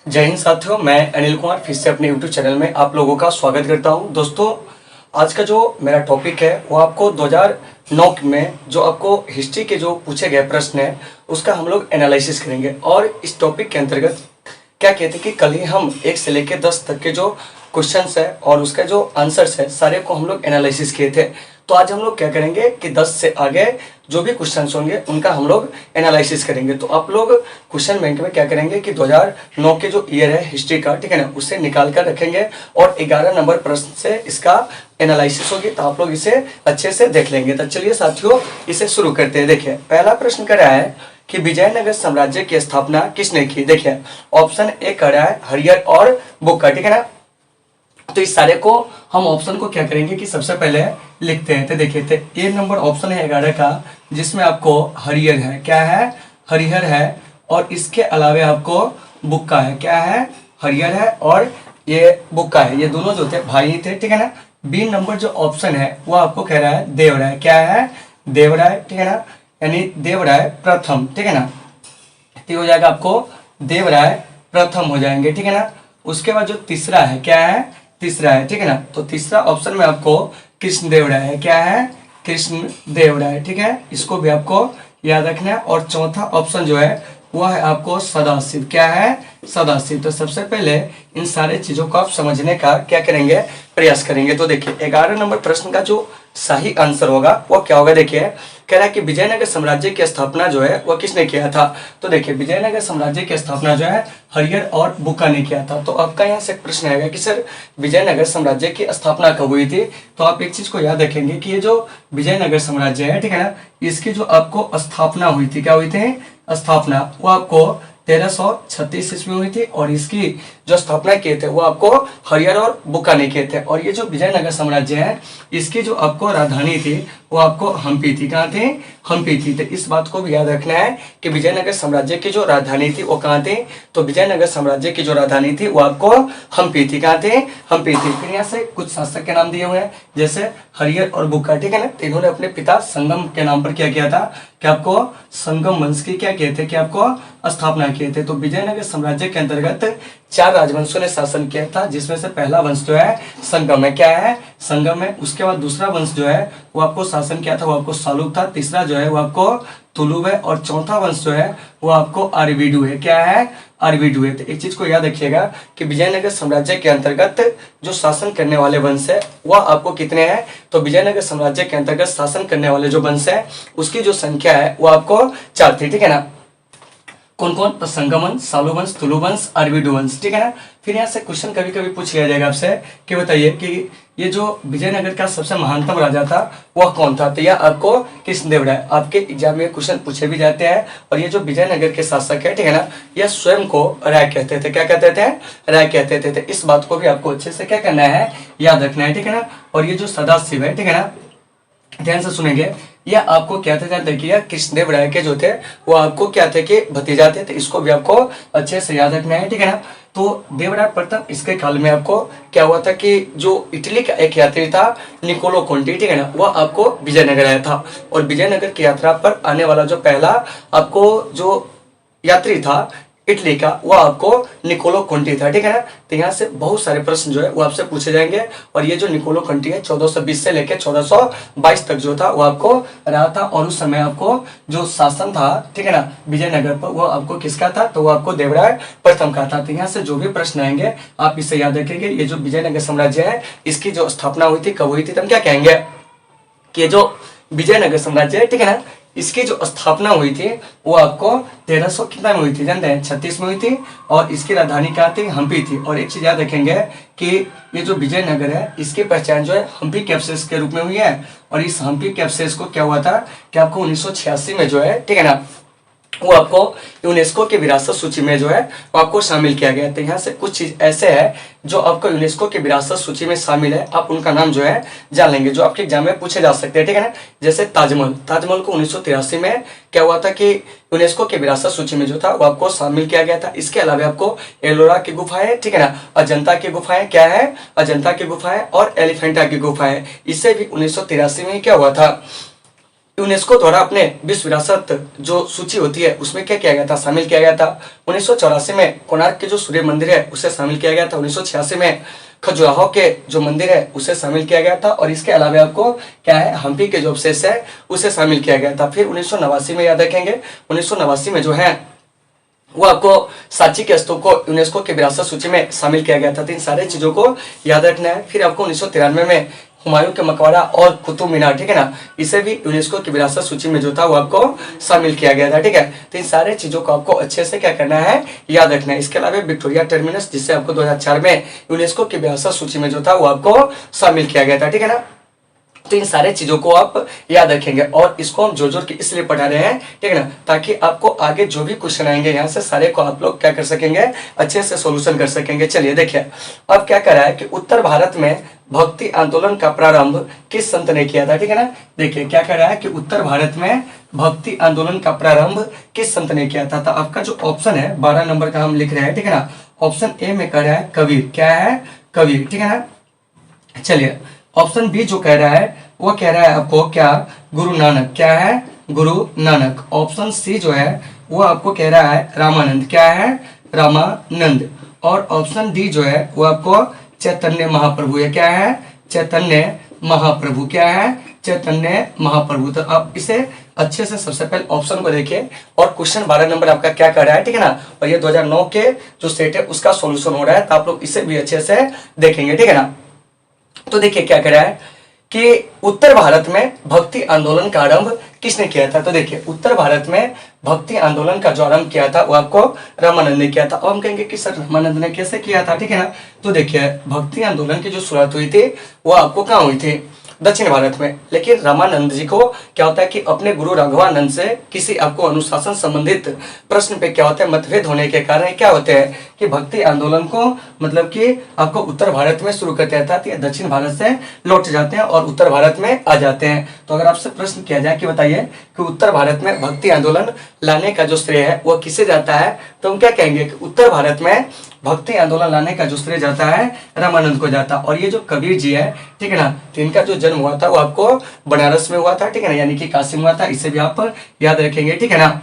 जय हिंद साथियों, मैं अनिल कुमार फिर से अपने YouTube चैनल में आप लोगों का स्वागत करता हूं। दोस्तों, आज का जो मेरा टॉपिक है वो आपको 2009 में जो आपको हिस्ट्री के जो पूछे गए प्रश्न है उसका हम लोग एनालिसिस करेंगे। और इस टॉपिक के अंतर्गत क्या कहते हैं कि कल ही हम 1 से लेकर 10 तक के जो क्वेश्चंस है और उसका जो आंसर्स है सारे को हम लोग एनालिसिस किए थे। तो आज हम लोग क्या करेंगे कि 10 से आगे जो भी क्वेश्चंस होंगे उनका हम लोग एनालिसिस करेंगे। तो आप लोग क्वेश्चन बैंक में क्या करेंगे कि 2009 के जो ईयर है हिस्ट्री का, ठीक है ना, उससे निकाल कर रखेंगे और 11 नंबर प्रश्न से इसका एनालिसिस होगी। तो आप लोग इसे अच्छे से देख लेंगे। तो चलिए साथियों, इसे शुरू करते हैं। देखिए, पहला प्रश्न कर रहा है कि विजयनगर साम्राज्य की स्थापना किसने की। देखिए, ऑप्शन ए कर रहा है हरियर और बुक्का, ठीक है ना। तो इस सारे को हम ऑप्शन को क्या करेंगे कि सबसे पहले लिखते हैं। तो देखिए, तो ए नंबर ऑप्शन है 11 का, जिसमें आपको हरियर है, क्या है, हरिहर है, और इसके अलावा आपको बुक्का है, क्या है, हरियर है, और ये बुक्का है। ये दोनों जो थे भाई थे, ठीक है ना। बी नंबर जो ऑप्शन है वो आपको कह रहा है देवराय, क्या है, देवराय, ठीक है ना, यानी देवराय प्रथम, ठीक है ना। तो हो जाएगा आपको देवराय प्रथम हो जाएंगे, ठीक है ना। उसके बाद जो तीसरा है, क्या है, तीसरा है, ठीक है ना। तो तीसरा ऑप्शन में आपको कृष्णदेवराय है, क्या है, कृष्णदेवराय, ठीक है। इसको भी आपको याद रखना है। और चौथा ऑप्शन जो है वह है आपको सदाशिव, क्या है, सदाशिव। तो सबसे पहले इन सारे चीजों को आप समझने का क्या करेंगे, प्रयास करेंगे। तो देखिए, 11 नंबर प्रश्न का जो सही आंसर होगा वो क्या होगा। देखिए, कह रहा है कि विजयनगर साम्राज्य की स्थापना जो है वह किसने किया था। तो देखिए, विजयनगर साम्राज्य की स्थापना जो है हरियर और बुक्का ने किया था। तो आपका यहाँ से प्रश्न आएगा कि सर विजयनगर साम्राज्य की स्थापना कब हुई थी। तो आप एक चीज को याद रखेंगे कि ये जो विजयनगर साम्राज्य है, ठीक है ना, इसकी जो आपको स्थापना हुई थी, क्या हुई थी, स्थापना, वो आपको 1336 ईस्वी हुई थी। और इसकी जो स्थापना किए थे वो आपको हरियर और बुक्का ने किए थे। और ये जो विजयनगर साम्राज्य है इसकी जो आपको राजधानी थी वो आपको हम्पी थी, कहाँ थी, हम्पी थी। तो इस बात को भी याद रखना है कि विजयनगर साम्राज्य की जो राजधानी थी वो कहाँ थी। तो विजयनगर साम्राज्य की जो राजधानी थी वो आपको हम्पी थी, कहाँ थी, हम्पी थी। फिर यहाँ से कुछ शासक के नाम दिए हुए हैं, जैसे हरियर और बुक्का, ठीक है ना। तो इन्होंने अपने पिता संगम के नाम पर क्या किया था कि आपको संगम वंश की क्या किए थे कि आपको स्थापना किए थे। तो विजयनगर साम्राज्य के अंतर्गत 4 राजवंशों ने शासन किया था, जिसमें से पहला वंश जो है संगम है, क्या है, संगम है। उसके बाद दूसरा वंश जो है वो आपको शासन किया था वो आपको सालुक था। तीसरा जो है वो आपको तुलुव है। और चौथा वंश जो है वो आपको अरविडु है, क्या है, अरविडु है। तो एक चीज को याद रखिएगा कि विजयनगर साम्राज्य के अंतर्गत जो शासन करने वाले वंश है वह आपको कितने हैं। तो विजयनगर साम्राज्य के अंतर्गत शासन करने वाले जो वंश है उसकी जो संख्या है वो आपको 4 थी, ठीक है ना। कौन कौन, तो संगम वंश, सालु वंश, तुलु वंश, अरविडु वंश, ठीक है ना। फिर यहाँ से क्वेश्चन कभी कभी पूछ लिया जाएगा आपसे कि बताइए कि ये जो विजयनगर का सबसे महानतम राजा था वह कौन था। तो यह आपको कृष्णदेवराय, आपके एग्जाम में क्वेश्चन पूछे भी जाते हैं। और ये जो विजयनगर के शासक है, ठीक है ना, यह स्वयं को राय कहते थे, क्या कहते थे, राय कहते थे। तो इस बात को भी आपको अच्छे से क्या करना है, याद रखना है, ठीक है ना। और ये जो सदाशिव है, ठीक है ना, ध्यान से सुनेंगे, यह आपको क्या थे जानते हैं कि यह कृष्णदेवराय के जो थे वो आपको क्या थे कि भतीजा थे। तो इसको भी आपको अच्छे से याद रखना है, ठीक है ना। तो देवराय प्रथम, इसके काल में आपको क्या हुआ था कि जो इटली का एक यात्री था निकोलो कोंटी, ठीक है ना, वह आपको विजयनगर आया था। और विजयनगर की यात्रा पर आने वाला जो पहला आपको जो यात्री था इटली का वो आपको निकोलो कोंटी था, ठीक है ना। तो यहाँ से बहुत सारे प्रश्न जो है वो आपसे पूछे जाएंगे। और ये जो निकोलो कोंटी है 1420 से लेकर 1422 तक जो था वो आपको रहा था। और उस समय आपको जो शासन था, ठीक है ना, विजयनगर पर, वो आपको किसका था, तो वो आपको देवराय प्रथम का था। तो यहाँ से जो भी प्रश्न आएंगे आप इससे याद रखेंगे। ये जो विजयनगर साम्राज्य है इसकी जो स्थापना हुई थी, कब हुई थी, तो हम क्या कहेंगे कि जो विजयनगर साम्राज्य है, ठीक है ना, इसकी जो स्थापना हुई थी वो आपको 1300 कितना में हुई थी जानते हैं, 36 में हुई थी। और इसकी राजधानी क्या थी, हम्पी थी। और एक चीज याद रखेंगे कि ये जो विजयनगर है इसकी पहचान जो है हम्पी कैप्सेस के रूप में हुई है। और इस हम्पी कैप्सेस को क्या हुआ था कि आपको 1986 में जो है, ठीक है ना, वो आपको यूनेस्को के विरासत सूची में जो है वो आपको शामिल किया गया। तो यहाँ से कुछ चीज ऐसे है जो आपको यूनेस्को की विरासत सूची में शामिल है, आप उनका नाम जो है जान लेंगे, जो आपके एग्जाम में पूछे जा सकते हैं, ठीक है ना। जैसे ताजमहल, ताजमहल को 1983 में क्या हुआ था कि यूनेस्को के विरासत सूची में जो था वो आपको शामिल किया गया था। इसके अलावा आपको एलोरा की गुफाएं, ठीक है ना, अजंता की गुफाएं, क्या है, अजंता की गुफाएं, और एलिफेंटा की गुफाएं, इससे भी 1983 में क्या हुआ था यूनेस्को द्वारा अपने विश्व विरासत जो सूची होती है उसमें क्या किया गया था, शामिल किया गया था। 1984 में कोणार्क के जो सूर्य मंदिर है उसे शामिल किया गया था। 1986 में खजुराहो के जो मंदिर है उसे शामिल किया गया था। और इसके अलावा आपको क्या है, हम्पी के जो अवशेष है उसे शामिल किया गया था। फिर 1989 में याद रखेंगे, 1989 में जो है वो आपको सांची के स्तूप को यूनेस्को की विरासत सूची में शामिल किया गया था। तो इन सारे चीजों को याद रखना है। फिर आपको 1993 में हुमायूं के मकबरा और कुतुब मीनार, ठीक है ना, इसे भी यूनेस्को की विरासत सूची में जो था वो आपको शामिल किया गया था। ठीक है, तो इन सारे चीजों को आपको अच्छे से क्या करना है, याद रखना है। इसके अलावा विक्टोरिया टर्मिनस, जिसे आपको 2004 में यूनेस्को की विरासत सूची में जो था वो आपको शामिल किया गया था। ठीक है ना, तो इन सारे चीजों को आप याद रखेंगे और इसको हम जोर जोर के इसलिए पढ़ा रहे हैं, ठीक है ना, ताकि आपको आगे जो भी क्वेश्चन आएंगे यहाँ से सारे को आप लोग क्या कर सकेंगे, अच्छे से सॉल्यूशन कर सकेंगे। चलिए देखिए, अब क्या कर रहा है कि उत्तर भारत में भक्ति आंदोलन का प्रारंभ किस संत ने किया था। ठीक है ना, देखिए क्या कह रहा है कि उत्तर भारत में भक्ति आंदोलन का प्रारंभ किस संत ने किया था। तो आपका जो ऑप्शन है 12 नंबर का हम लिख रहे हैं, ठीक है ना, ऑप्शन ए में कह रहा है कबीर। क्या है, कबीर। ठीक है ना, चलिए ऑप्शन बी जो कह रहा है वो कह रहा है आपको क्या, गुरु नानक। क्या है, गुरु नानक। ऑप्शन सी जो है वो आपको कह रहा है रामानंद। क्या है, रामानंद। और ऑप्शन डी जो है वो आपको चैतन्य महाप्रभु है। क्या है, चैतन्य महाप्रभु। क्या है, चैतन्य महाप्रभु। तो आप इसे अच्छे से सबसे पहले ऑप्शन को देखिए और क्वेश्चन 12 नंबर आपका क्या कर रहा है, ठीक है ना, और ये 2009 के जो सेट है उसका सॉल्यूशन हो रहा है, तो आप लोग इसे भी अच्छे से देखेंगे। ठीक है ना, तो देखिए क्या कह रहा है कि उत्तर भारत में भक्ति आंदोलन का आरंभ किसने किया था। तो देखिए उत्तर भारत में भक्ति आंदोलन का जो आरंभ किया था वो आपको रामानंद ने किया था। अब हम कहेंगे कि सर रामानंद ने कैसे किया था, ठीक है ना, तो देखिए भक्ति आंदोलन की जो शुरुआत हुई थी वो आपको कहाँ हुई थी, दक्षिण भारत में। लेकिन रामानंद जी को क्या होता है कि अपने गुरु राघवानंद से किसी आपको अनुशासन संबंधित प्रश्न पे क्या होता है, मतभेद होने के कारण क्या होते हैं कि भक्ति आंदोलन को मतलब कि आपको उत्तर भारत में शुरू करते था, तो दक्षिण भारत से लौट जाते हैं और उत्तर भारत में आ जाते हैं। तो अगर आपसे प्रश्न किया जाए कि बताइए कि उत्तर भारत में भक्ति आंदोलन लाने का जो श्रेय है वो किसे जाता है, तो हम क्या कहेंगे कि उत्तर भारत में भक्ति आंदोलन लाने का जो श्रेय जाता है रामानंद को जाता। और ये जो कबीर जी है, ठीक है ना, तो इनका जो जन्म हुआ था वो आपको बनारस में हुआ था, ठीक है ना, यानी कि काशी में हुआ था। इसे भी आप याद रखेंगे, ठीक है ना।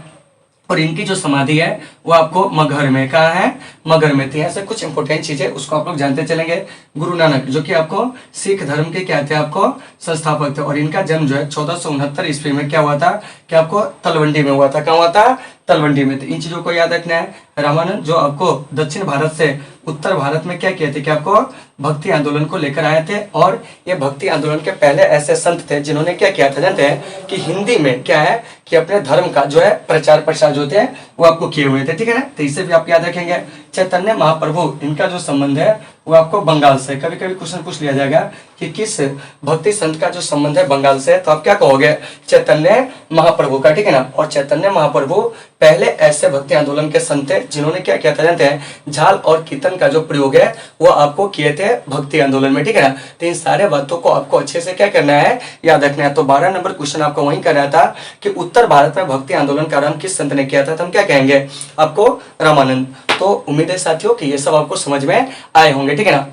और इनकी जो समाधि है वो आपको मगहर में, कहा है, मगहर में थी। ऐसे कुछ इंपोर्टेंट चीजें उसको आप लोग जानते चलेंगे। गुरु नानक जो कि आपको सिख धर्म के क्या थे, आपको संस्थापक थे। और इनका जन्म जो है 1469 ईस्वी में क्या हुआ था कि आपको तलवंडी में हुआ था। कहाँ हुआ था, तलवंडी में। तो इन चीजों को याद रखना है। रामानंद जो आपको दक्षिण भारत से उत्तर भारत में क्या किए थे कि आपको भक्ति आंदोलन को लेकर आए थे। और ये भक्ति आंदोलन के पहले ऐसे संत थे जिन्होंने क्या किया था जानते हैं कि हिंदी में क्या है कि अपने धर्म का जो है प्रचार प्रसार जो थे वो आपको किए हुए थे, ठीक है ना। तो इसे भी आप याद रखेंगे। चैतन्य महाप्रभु इनका जो संबंध है वो आपको बंगाल से, कभी कभी क्वेश्चन पूछ लिया जाएगा कि किस भक्ति संत का जो संबंध है बंगाल से, तो आप क्या कहोगे, चैतन्य महाप्रभु का, ठीक है ना। और चैतन्य महाप्रभु पहले ऐसे भक्ति आंदोलन के संत थे जिन्होंने क्या किया था जानते हैं, झाल और कीर्तन का जो प्रयोग है वो आपको किए थे भक्ति आंदोलन में, ठीक है ना। तो इन सारे बातों को आपको अच्छे से क्या करना है, याद रखना है। तो 12 नंबर क्वेश्चन आपको वही कर रहा था कि उत्तर भारत में भक्ति आंदोलन का आरंभ किस संत ने किया था, तो हम क्या कहेंगे आपको, रामानंद। तो उम्मीद है साथियों कि ये सब आपको समझ में आए होंगे, ठीक है ना।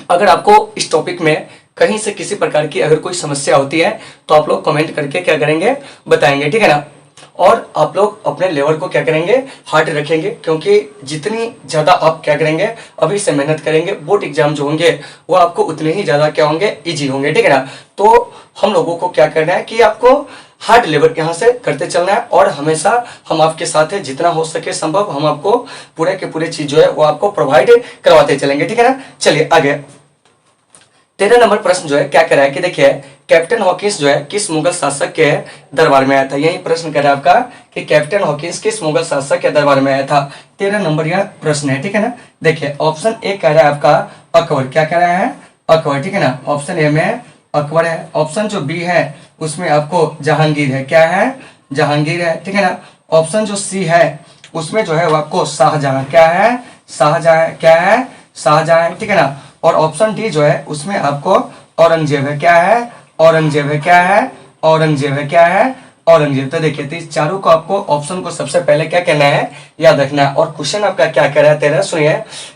अगर आपको इस टॉपिक में कहीं से किसी प्रकार की अगर कोई समस्या होती है तो आप लोग कमेंट करके क्या करेंगे, बताएंगे, ठीक है ना। और आप लोग अपने लेवल को क्या करेंगे, हार्ड रखेंगे, क्योंकि जितनी ज़्यादा आप क्या करेंगे अभी से मेहनत करेंगे, बोर्ड एग्जाम जो होंगे वो आपको उतने ही ज़्यादा क्या होंगे, इजी होंगे, ठीक है ना। तो हम लोगों को क्या करना है कि आपको हार्ड लेवल यहाँ से करते चलना है और हमेशा हम आपके साथ है, जितना हो सके संभव हम आपको पूरे के पूरे चीज जो है वो आपको प्रोवाइड करवाते चलेंगे, ठीक है ना। चलिए आगे 13 नंबर प्रश्न जो है क्या कह रहा है कि देखिए कैप्टन हॉकिंस जो है किस मुगल शासक के दरबार में आया था। यही प्रश्न कह रहा है आपका कि कैप्टन हॉकिंस किस मुगल शासक के दरबार में आया था। 13 नंबर यह प्रश्न है, ठीक है ना। देखिए ऑप्शन ए कह रहा है आपका अकबर। क्या कह रहा है, अकबर, ठीक है ना। ऑप्शन ए में अकबर है। ऑप्शन जो बी है उसमें आपको जहांगीर है। क्या है, जहांगीर है, ठीक है ना। ऑप्शन जो सी है उसमें जो है वो आपको शाहजहां। क्या है, शाहजहां। क्या है, शाहजहां, ठीक है ना। और ऑप्शन डी जो है उसमें आपको औरंगजेब है। क्या है, औरंगजेब है। क्या है, औरंगजेब है। क्या है, औरंगजेब। तो देखिए तो इस चारों को आपको ऑप्शन को सबसे पहले क्या कहना है, याद रखना है। और क्वेश्चन आपका क्या कह रहा है 13, सुनिए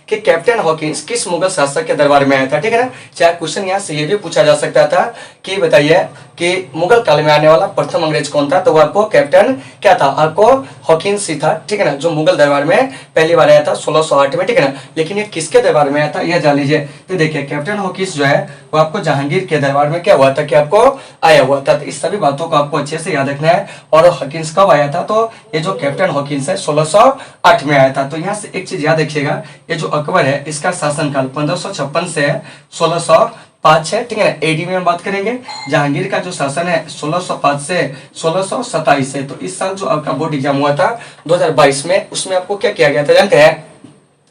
कि कैप्टन हॉकिंस किस मुगल शासक के दरबार में आया था, ठीक है ना। चाहे क्वेश्चन यहाँ से ये भी पूछा जा सकता था कि बताइए कि मुगल काल में आने वाला प्रथम अंग्रेज कौन था, तो वो आपको कैप्टन क्या था, आपको हॉकिंस ही था, ठीक है ना, जो मुगल दरबार में पहली बार आया था 1608 में, ठीक है ना। लेकिन ये किसके दरबार में आया था यह जान लीजिए। तो देखिए कैप्टन हॉकिंस जो है वो आपको जहांगीर के दरबार में क्या हुआ था कि आपको आया हुआ था। तो इस सभी बातों को आपको अच्छे से याद रखना है। और हॉकिंस कब आया था, तो ये जो कैप्टन हॉकिंस है 1608 में आया था। तो यहाँ से एक चीज याद रखिएगा, ये जो अकबर है इसका शासनकाल 1556 से 1605 है, ठीक है ना। एडी में हम बात करेंगे। जहांगीर का जो शासन है 1605 से 1627 है। तो इस साल जो आपका बोर्ड एग्जाम हुआ था 2022 में, उसमें आपको क्या किया गया था जानते हैं,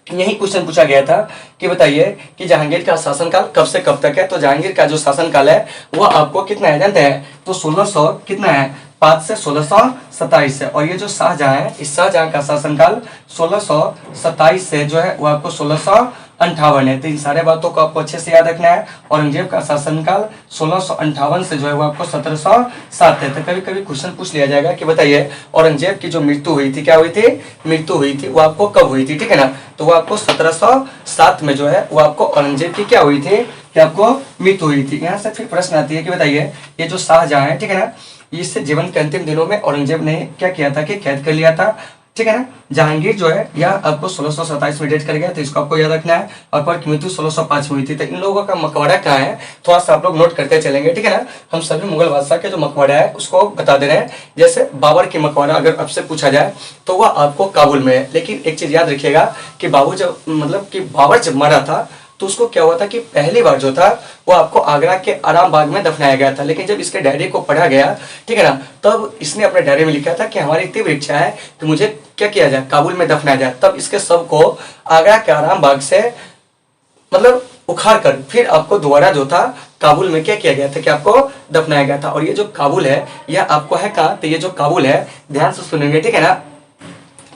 यही क्वेश्चन पूछा गया था कि बताइए कि जहांगीर का शासनकाल कब से कब तक है। तो जहांगीर का जो शासनकाल है वो आपको कितना है जानते हैं, तो 1600 कितना है 5 से 1627 है। और ये जो शाहजहां है, इस शाहजहां का शासनकाल 1627 से जो है वो आपको 1658 है। तो इन सारे बातों को आपको अच्छे से याद रखना है। औरंगजेब का शासनकाल 1658 से जो है वो आपको 1707 है। तो कभी कभी क्वेश्चन पूछ लिया जाएगा कि बताइए औरंगजेब की जो मृत्यु हुई थी, क्या हुई थी, मृत्यु हुई थी, वो आपको कब हुई थी, ठीक है ना। तो वो आपको 1707 में जो है वो आपको औरंगजेब की क्या हुई थी, कि आपको मृत्यु हुई थी। यहाँ से फिर प्रश्न आती है कि बताइए ये जो शाहजहां है, ठीक है ना, इससे जीवन के अंतिम दिनों में औरंगजेब ने क्या किया था कि कैद कर लिया था, ठीक है ना। जहांगीर जो है यह आपको 1627 में डेट कर गया, तो इसको आपको याद रखना है। अकबर की मृत्यु 1605 में हुई थी। तो इन लोगों का मकबरा कहाँ है, थोड़ा सा आप लोग नोट करते चलेंगे, ठीक है ना। हम सभी मुगल बादशाह के जो मकबरा है उसको बता दे रहे हैं। जैसे बाबर की मकबरा अगर आपसे पूछा जाए तो वह आपको काबुल में है। लेकिन एक चीज याद रखिएगा कि बाबर जब मरा था तो उसको क्या हुआ था कि पहली बार जो था वो आपको आगरा के आराम बाग में दफनाया गया था। लेकिन जब इसके डायरी को पढ़ा गया, ठीक है ना, तब इसने अपने डायरी में लिखा था कि हमारी तीव्र इच्छा है कि मुझे क्या किया जाए, काबुल में दफनाया जाए। तब इसके शव को आगरा के आराम बाग से उखाड़ कर फिर आपको दोबारा जो था काबुल में क्या किया गया था कि आपको दफनाया गया था। और ये जो काबुल है यह आपको है कहाँ, तो ये जो काबुल है ध्यान से सुनेंगे, ठीक है ना।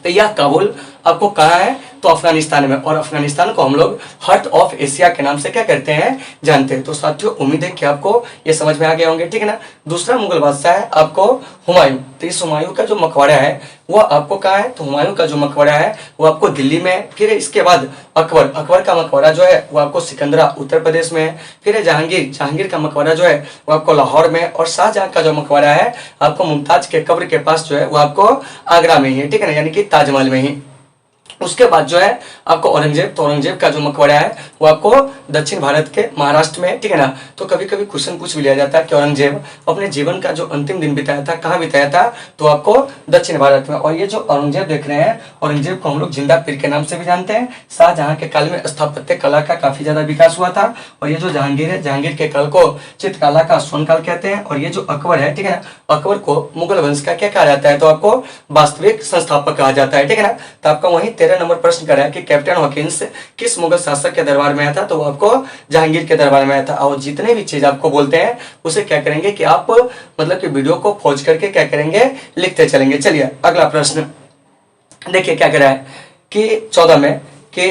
तो यह काबुल आपको कहाँ है, तो अफगानिस्तान में। और अफगानिस्तान को हम लोग हार्ट ऑफ एशिया के नाम से क्या करते हैं, जानते हैं। तो साथियों उम्मीद है कि आपको ये समझ में आ गए होंगे, ठीक है ना। दूसरा मुगल बादशाह है आपको हुमायूं। तो इस हुमायूं का जो मकबरा है वो आपको कहाँ है, तो हुमायूं का जो मकबरा है वो आपको दिल्ली में है। फिर इसके बाद अकबर का मकबरा जो है वो आपको सिकंदरा उत्तर प्रदेश में है। फिर है जहांगीर का मकबरा जो है वो आपको लाहौर में। और शाहजहां का जो मकबरा है आपको मुमताज के कब्र के पास जो है वो आपको आगरा में ही है, ठीक है ना, यानी कि ताजमहल में ही। उसके बाद जो है आपको औरंगजेब, तो औरंगजेब का जो मकबरा है वो आपको दक्षिण भारत के महाराष्ट्र में, ठीक है ना। तो कभी कभी क्वेश्चन पूछ भी लिया जाता है कि औरंगजेब अपने जीवन का जो अंतिम दिन बिताया था कहाँ बिताया था, तो आपको दक्षिण भारत में। और ये जो औरंगजेब देख रहे हैं, औरंगजेब को हम लोग जिंदा पीर के नाम से भी जानते हैं। शाहजहां के काल में स्थापत्य कला का काफी ज्यादा विकास हुआ था। और ये जो जहांगीर है, जहांगीर के काल को चित्रकला का स्वर्ण काल कहते हैं। और ये जो अकबर है, ठीक है ना, अकबर को मुगल वंश का क्या कहा जाता है, तो आपको वास्तविक संस्थापक कहा जाता है, ठीक है ना। तो आपका वही 13 नंबर प्रश्न कर रहा है कि कैप्टन हॉकिंस किस मुगल शासक के दरबार में आया था, तो वो आपको जहांगीर के दरबार में आया था। और जितने भी चीज आपको बोलते हैं उसे क्या करेंगे कि आप कि वीडियो को पॉज करके क्या करेंगे, लिखते चलेंगे। चलिए अगला प्रश्न देखिए क्या कह रहा है कि 14 में कि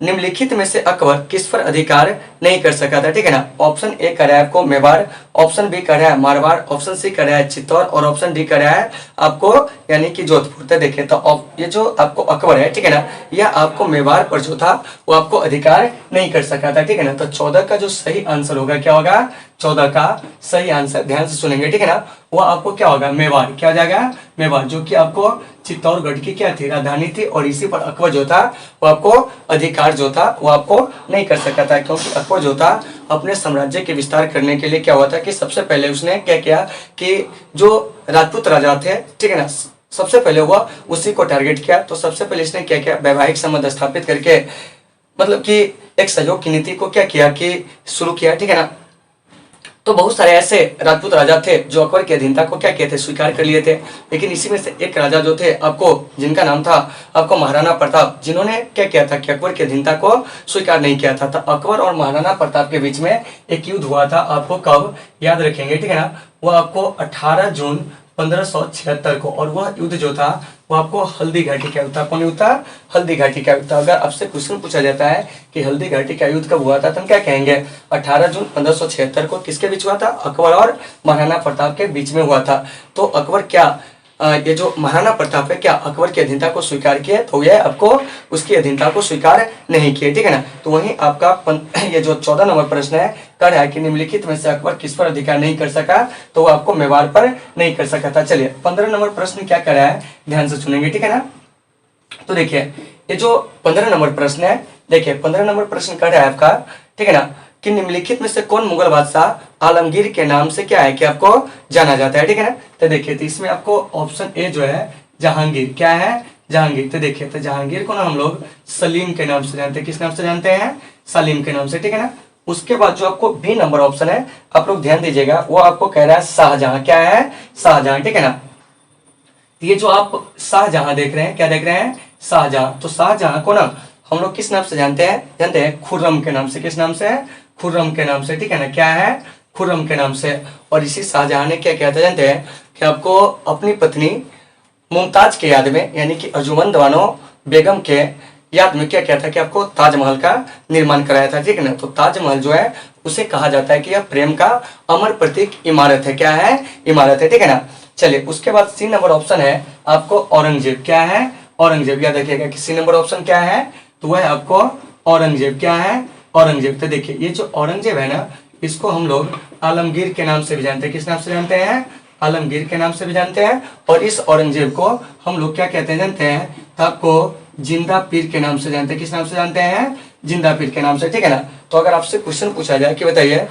निम्नलिखित में से अकबर किस पर अधिकार नहीं कर सका था, ठीक है ना। ऑप्शन ए कर रहा है आपको मेवाड़, ऑप्शन बी कर रहा है मारवाड़, ऑप्शन सी कर रहा है चित्तौड़ और ऑप्शन डी कर रहा है आपको यानी कि जोधपुर। तो देखिए तो ये जो आपको अकबर है, ठीक है ना, यह आपको मेवाड़ पर जो था वो आपको अधिकार नहीं कर सका था, ठीक है ना। तो 14 का जो सही आंसर होगा क्या होगा, 14 का सही आंसर ध्यान से सुनेंगे, ठीक है ना, वो आपको क्या होगा, मेवाड़। क्या हो जाएगा, मेवाड़, जो कि आपको चित्तौड़गढ़ की क्या थी, राजधानी थी। और इसी पर अकबर जो था वो आपको अधिकार जो था वो आपको नहीं कर सका था, क्योंकि अकबर जो था अपने साम्राज्य के विस्तार करने के लिए क्या हुआ था कि सबसे पहले उसने क्या किया कि जो राजपूत राजा थे, ठीक है ना, सबसे पहले हुआ उसी को टारगेट किया। तो सबसे पहले इसने क्या किया, वैवाहिक संबंध स्थापित करके कि एक सहयोग की नीति को क्या किया कि शुरू किया, ठीक है ना। तो बहुत सारे ऐसे राजपूत राजा थे जो अकबर की अधीनता को क्या किए थे, स्वीकार कर लिए थे। लेकिन इसी में से एक राजा जो थे आपको, जिनका नाम था आपको महाराणा प्रताप, जिन्होंने क्या किया था कि अकबर की अधीनता को स्वीकार नहीं किया था। तो अकबर और महाराणा प्रताप के बीच में एक युद्ध हुआ था, आपको कब याद रखेंगे, ठीक है ना, वो आपको 18 जून 1576 को। और वह युद्ध जो था वो आपको हल्दी घाटी का युद्ध था। कौन युद्ध था, हल्दी घाटी का युद्ध था। अगर आपसे क्वेश्चन पूछा जाता है कि हल्दी घाटी का युद्ध कब हुआ था, तो हम क्या कहेंगे, 18 जून 1576 को। किसके बीच हुआ था, अकबर और महाराणा प्रताप के बीच में हुआ था। तो अकबर क्या ये जो महाराणा प्रताप है क्या अकबर की अधीनता को स्वीकार किया, तो यह आपको उसकी अधीनता को स्वीकार नहीं किए, ठीक है ना। तो वहीं आपका ये जो 14 नंबर प्रश्न है, कह रहा है कि निम्नलिखित में से अकबर किस पर अधिकार नहीं कर सका, तो वो आपको मेवाड़ पर नहीं कर सका था। चलिए 15 नंबर प्रश्न क्या कर रहा है, ध्यान से सुनेंगे, ठीक है ना। तो देखिए ये जो 15 नंबर प्रश्न है, देखिए 15 नंबर प्रश्न कर रहा है आपका, ठीक है ना, कि निम्नलिखित में से कौन मुगल बादशाह आलमगीर के नाम से क्या है कि आपको जाना जाता है, ठीक है ना। तो देखिए तो इसमें आपको ऑप्शन ए जो है जहांगीर, क्या है जहांगीर। तो देखिए तो जहांगीर को ना हम लोग सलीम के नाम से जानते हैं, किस नाम से जानते हैं, सलीम के नाम से, ठीक है ना। उसके बाद जो आपको बी नंबर ऑप्शन है, आप लोग ध्यान दीजिएगा, वो आपको कह रहा है शाहजहां, क्या है शाहजहां, ठीक है ना। ये जो आप शाहजहां देख रहे हैं, क्या देख रहे हैं, शाहजहां। तो शाहजहां को ना हम लोग किस नाम से जानते हैं खुर्रम के नाम से, किस नाम से, खुर्रम के नाम से, ठीक है ना, क्या है खुर्रम के नाम से। और इसी शाहजहां ने क्या किया था जानते हैं कि आपको अपनी पत्नी मुमताज के याद में, यानी कि अर्जुमंद बानो बेगम के याद में क्या किया था कि आपको ताजमहल का निर्माण कराया था, ठीक है ना। तो ताजमहल जो है उसे कहा जाता है कि यह प्रेम का अमर प्रतीक इमारत है, क्या है इमारत है, ठीक है ना। चलिए उसके बाद सी नंबर ऑप्शन है आपको औरंगजेब, क्या है औरंगजेब। याद रखिएगा कि सी नंबर ऑप्शन क्या है, तो वह आपको औरंगजेब, क्या है औरंगजेब। तो देखिए ये जो औरंगजेब है ना, इसको हम लोग आलमगीर के नाम से भी जानते हैं, किस नाम से जानते हैं, आलमगीर के नाम से भी जानते हैं। और इस औरंगजेब को हम लोग क्या कहते हैं जानते हैं, तो आपको जिंदा पीर के नाम से जानते हैं, किस नाम से जानते हैं, जिंदा पीर के नाम से, ठीक है ना। तो अगर आपसे क्वेश्चन पूछा जाए कि बताइए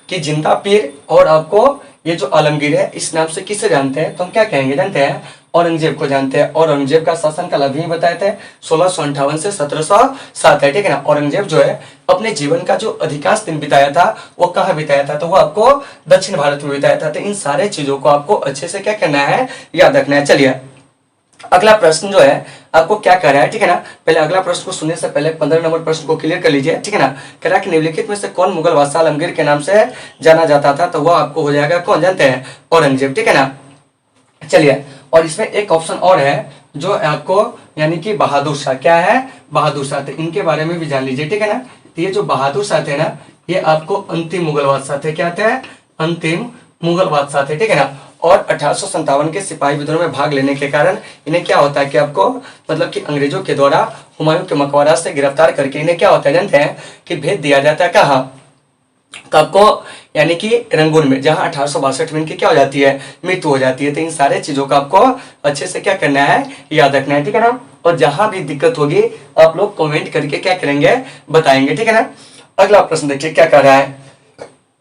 कि जिंदा पीर और आपको ये जो आलमगीर है इस नाम से किसे जानते हैं, तो हम क्या कहेंगे जानते हैं, औरंगजेब को जानते हैं। और औरंगजेब का शासन काल अभी बताए थे 1658 से 1707 है, ठीक है ना। औरंगजेब जो है अपने जीवन का जो अधिकांश दिन बिताया था वो कहाँ बिताया था, तो वो आपको दक्षिण भारत में बिताया था। तो इन सारे चीजों को आपको अच्छे से क्या करना है, याद रखना है। चलिए अगला प्रश्न जो है आपको क्या कह रहा है, ठीक है ना। पहले अगला प्रश्न को सुनने से पहले 15 नंबर प्रश्न को क्लियर कर लीजिए, ठीक है ना। कह रहा है कि निम्नलिखित में से कौन मुगल बादशाह आलमगीर के नाम से जाना जाता था, तो वह आपको हो जाएगा कौन जानते हैं, औरंगजेब, ठीक है ना। चलिए और इसमें एक ऑप्शन और है जो आपको यानी कि बहादुर शाह, क्या है बहादुर शाह, तो इनके बारे में भी जान लीजिए, ठीक है ना। तो ये जो बहादुर शाह थे ना, ये आपको अंतिम मुगल बादशाह थे, क्या थे अंतिम मुगल बादशाह थे, ठीक है ना। और 1857 के सिपाही विद्रोह में भाग लेने के कारण इन्हें क्या होता है कि आपको मतलब कि अंग्रेजों के द्वारा हुमायूं के मकबरा से गिरफ्तार करके इन्हें क्या होता है जानते हैं कि भेज दिया जाता है कहाँ, तो आपको यानी कि रंगून में, जहां 1862 में इनकी क्या हो जाती है मृत्यु हो जाती है। तो इन सारे चीजों का आपको अच्छे से क्या करना है, याद रखना है, ठीक है ना। और जहां भी दिक्कत होगी आप लोग कमेंट करके क्या करेंगे बताएंगे, ठीक है ना। अगला प्रश्न देखिए क्या कर रहा है,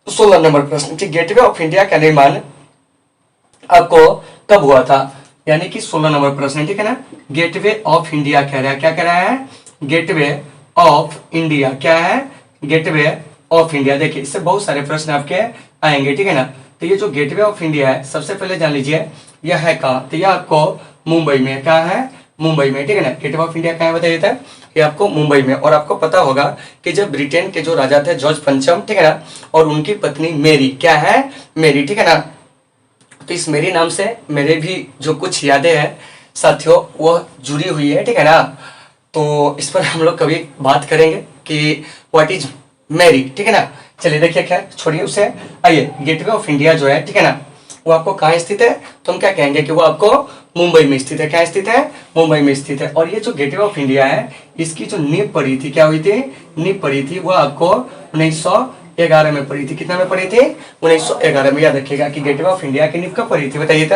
16 नंबर प्रश्न कि गेटवे ऑफ इंडिया का निर्माण आपको कब हुआ था, यानी कि 16 नंबर प्रश्न, ठीक है ना। गेटवे ऑफ इंडिया कह रहा है, क्या कह रहा है, गेटवे ऑफ इंडिया, क्या है गेटवे ऑफ इंडिया। देखिए इससे बहुत सारे प्रश्न आपके आएंगे, ठीक है ना। तो ये जो गेटवे ऑफ इंडिया है सबसे पहले जान लीजिए यह है कहाँ, तो यह आपको मुंबई में, कहाँ है मुंबई में, ठीक है ना। गेटवे ऑफ इंडिया कहाँ है बताइए, था ये आपको मुंबई में। और आपको पता होगा कि जब ब्रिटेन के जो राजा थे जॉर्ज पंचम, ठीक है ना, और उनकी पत्नी मेरी, क्या है मेरी, ठीक है ना। तो इस मेरी नाम से मेरे भी जो कुछ यादें हैं साथियों वह जुड़ी हुई है, ठीक है ना। तो इस पर हम लोग कभी बात करेंगे कि व्हाट इज मेरी, ठीक है ना। चलिए देखिए खैर छोड़िए उसे, आइए गेटवे ऑफ इंडिया जो है, ठीक है ना, वो आपको कहाँ स्थित है, तो हम क्या कहेंगे कि वो आपको मुंबई में स्थित है, क्या स्थित है मुंबई में स्थित है। और ये जो गेटवे ऑफ इंडिया है इसकी जो नींव पड़ी थी, क्या हुई थी नींव पड़ी थी, वो आपको 1911 में पड़ी थी, कितना में पड़ी थी 1911 में। याद रखिएगा कि गेटवे ऑफ इंडिया की नींव कब पड़ी थी बताइए, तो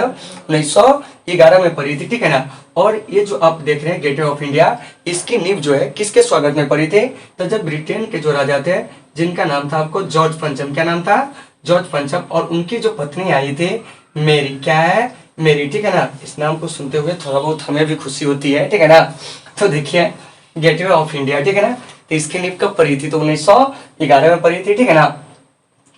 1911 में पड़ी थी, ठीक है ना। और ये जो आप देख रहे हैं गेटवे ऑफ इंडिया, इसकी नींव जो है किसके स्वागत में पड़ी थी, तो जब ब्रिटेन के जो राजा थे जिनका नाम था आपको जॉर्ज पंचम, क्या नाम था जॉर्ज पंचम, और उनकी जो पत्नी आई थी मेरी, क्या है मेरी, ठीक है ना। इस नाम को सुनते हुए थोड़ा बहुत हमें भी खुशी होती है, ठीक है ना। तो देखिए गेटवे ऑफ इंडिया, ठीक है ना, तो इसकी नींव कब पड़ी थी, तो 1911 में पड़ी थी, ठीक है ना।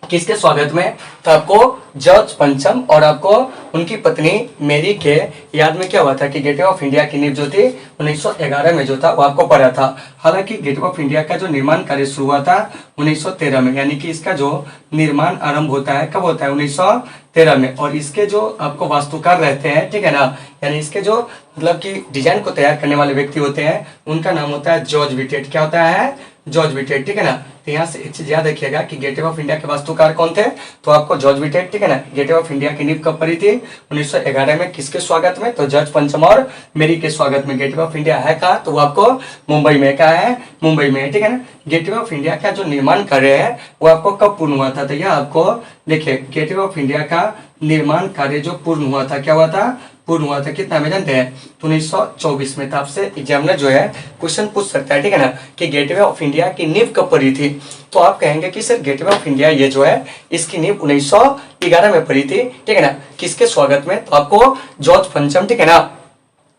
किसके स्वागत में, तो आपको जॉर्ज पंचम और आपको उनकी पत्नी मेरी के याद में क्या हुआ था कि गेटवे ऑफ इंडिया की नींव जो थी 1911 में जो था वो आपको पड़ा था। हालांकि गेटवे ऑफ इंडिया का जो निर्माण कार्य शुरू हुआ था 1913 में, यानी कि इसका जो निर्माण आरंभ होता है कब होता है 1913 में। और इसके जो आपको वास्तुकार रहते हैं, ठीक है ना, यानी इसके जो मतलब कि डिजाइन को तैयार करने वाले व्यक्ति होते हैं उनका नाम होता है जॉर्ज विटेट, क्या होता है जॉर्ज विटेट, ठीक है ना। तो यहाँ से एक चीज याद रखिएगा कि गेटवे ऑफ इंडिया के वास्तुकार कौन थे, तो आपको जॉर्ज विटेट, ठीक है ना। गेटवे ऑफ इंडिया की नींव कब पड़ी थी, 1911 में। किसके स्वागत में, तो जॉर्ज पंचम और मेरी के स्वागत में। गेटवे ऑफ इंडिया है कहाँ, तो वो आपको मुंबई में, कहा है मुंबई में, ठीक है ना। गेटवे ऑफ इंडिया का जो निर्माण कार्य है वो आपको कब पूर्ण हुआ था, तो यह आपको देखिए गेटवे ऑफ इंडिया का निर्माण कार्य जो पूर्ण हुआ था, क्या हुआ था, पूर्ण हुआ था, कितना में जानते हैं, 1924 में। तो आपसे एग्जामिनर जो है क्वेश्चन पूछ सकता है, ठीक है ना, कि गेटवे ऑफ इंडिया की नींव कब पड़ी थी, तो आप कहेंगे कि सर गेटवे ऑफ इंडिया ये जो है इसकी नींव 1911 में पड़ी थी, ठीक है ना। किसके स्वागत में, तो आपको जॉर्ज पंचम, ठीक है ना,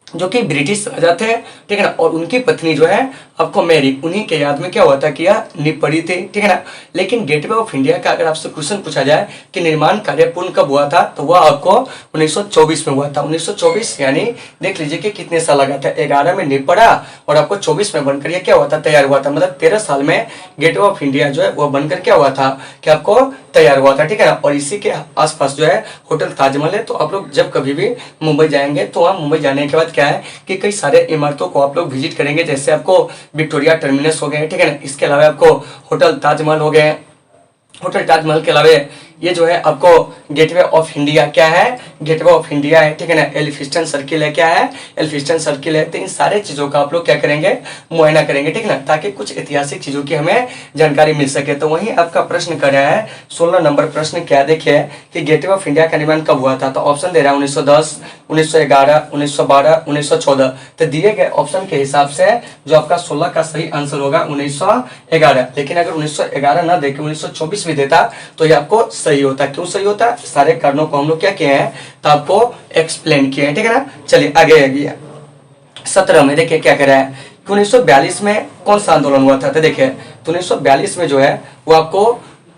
जो कि ब्रिटिश राजा थे, ठीक है ना, और उनकी पत्नी जो है आपको मैरी, उन्हीं के याद में क्या हुआ था कि यह नींव पड़ी थी, ठीक है ना। लेकिन गेटवे ऑफ इंडिया का अगर आपसे क्वेश्चन पूछा जाए कि निर्माण कार्य पूर्ण कब हुआ था, तो वह आपको 1924 में हुआ था। 1924 यानी देख लीजिए कि कितने साल लगा था, 11 में नींव पड़ा और आपको 24 में बनकर यह क्या हुआ था, तैयार हुआ था। मतलब 13 साल में गेटवे ऑफ इंडिया जो है वह बनकर क्या हुआ था, कि आपको तैयार हुआ था, ठीक है ना। और इसी के आसपास जो है होटल ताजमहल है। तो आप लोग जब कभी भी मुंबई जाएंगे तो वहाँ मुंबई जाने के बाद क्या है कि कई सारे इमारतों को आप लोग विजिट करेंगे, जैसे आपको विक्टोरिया टर्मिनस हो गए, ठीक है ना। इसके अलावा आपको होटल ताजमहल हो गए। होटल ताजमहल के अलावा ये जो है आपको गेटवे ऑफ इंडिया क्या है, गेटवे ऑफ इंडिया है, ठीक है ना। एल्फिंस्टन सर्किल है, क्या है, एल्फिंस्टन सर्किल है। तो इन सारे चीजों का आप लोग क्या करेंगे, मुआयना करेंगे, ठीक है ना, ताकि कुछ ऐतिहासिक चीजों की हमें जानकारी मिल सके। तो वहीं आपका प्रश्न कर रहा है 16 नंबर प्रश्न, क्या देखिए कि गेटवे ऑफ इंडिया का निर्माण कब हुआ था, तो ऑप्शन दे रहा है 1910, 1911, 1912, 1914। तो दिए गए ऑप्शन के हिसाब से जो आपका 16 का सही आंसर होगा 1911। लेकिन अगर 1911 ना देके 1924 भी देता तो ये आपको सही होता। क्यों सही होता, सारे कारणों को हम लोग क्या किए हैं, तो आपको एक्सप्लेन किए हैं, ठीक है ना। चलिए आगे आगे 17 में देखिए क्या कह रहा है कि 1942 में कौन सा आंदोलन हुआ था। तो देखिए तो 1942 में जो है वो आपको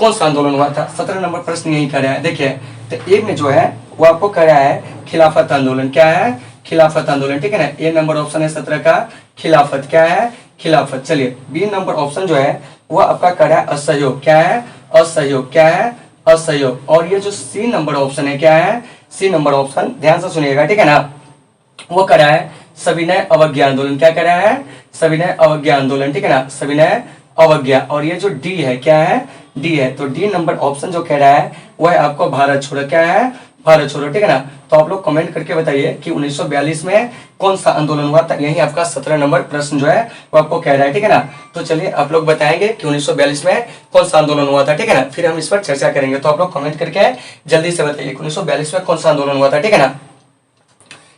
कौन सा आंदोलन हुआ था, 17 नंबर प्रश्न यही कर रहा है। देखिए तो ए में जो है वो आपको कह रहा है खिलाफत आंदोलन, क्या है, खिलाफत आंदोलन, ठीक है ना। ए नंबर ऑप्शन है 17 का खिलाफत, क्या है, खिलाफत। चलिए बी नंबर ऑप्शन जो है वो आपका कह रहा है असहयोग, क्या है, असहयोग, क्या है, असहयोग। और ये जो सी नंबर ऑप्शन है, क्या है, सी नंबर ऑप्शन, ध्यान से सुनिएगा, ठीक है ना, वो कर रहा है सविनय अवज्ञा आंदोलन, क्या कर रहा है, सविनय अवज्ञा आंदोलन, ठीक है ना, सविनय अवज्ञा। और ये जो डी है, क्या है, डी है। तो डी नंबर ऑप्शन जो कह रहा है वह है आपको भारत छोड़ो, क्या है, भारत छोड़ो, ठीक है ना। तो आप लोग कमेंट करके बताइए कि 1942 में कौन सा आंदोलन हुआ था। यही आपका 17 नंबर प्रश्न जो है वो आपको कह रहा है, ठीक है ना। तो चलिए आप लोग बताएंगे कि 1942 में कौन सा आंदोलन हुआ था, ठीक है ना, फिर हम इस पर चर्चा करेंगे। तो आप लोग कमेंट करके जल्दी से बताइए 1942 में कौन सा आंदोलन हुआ था, ठीक है ना।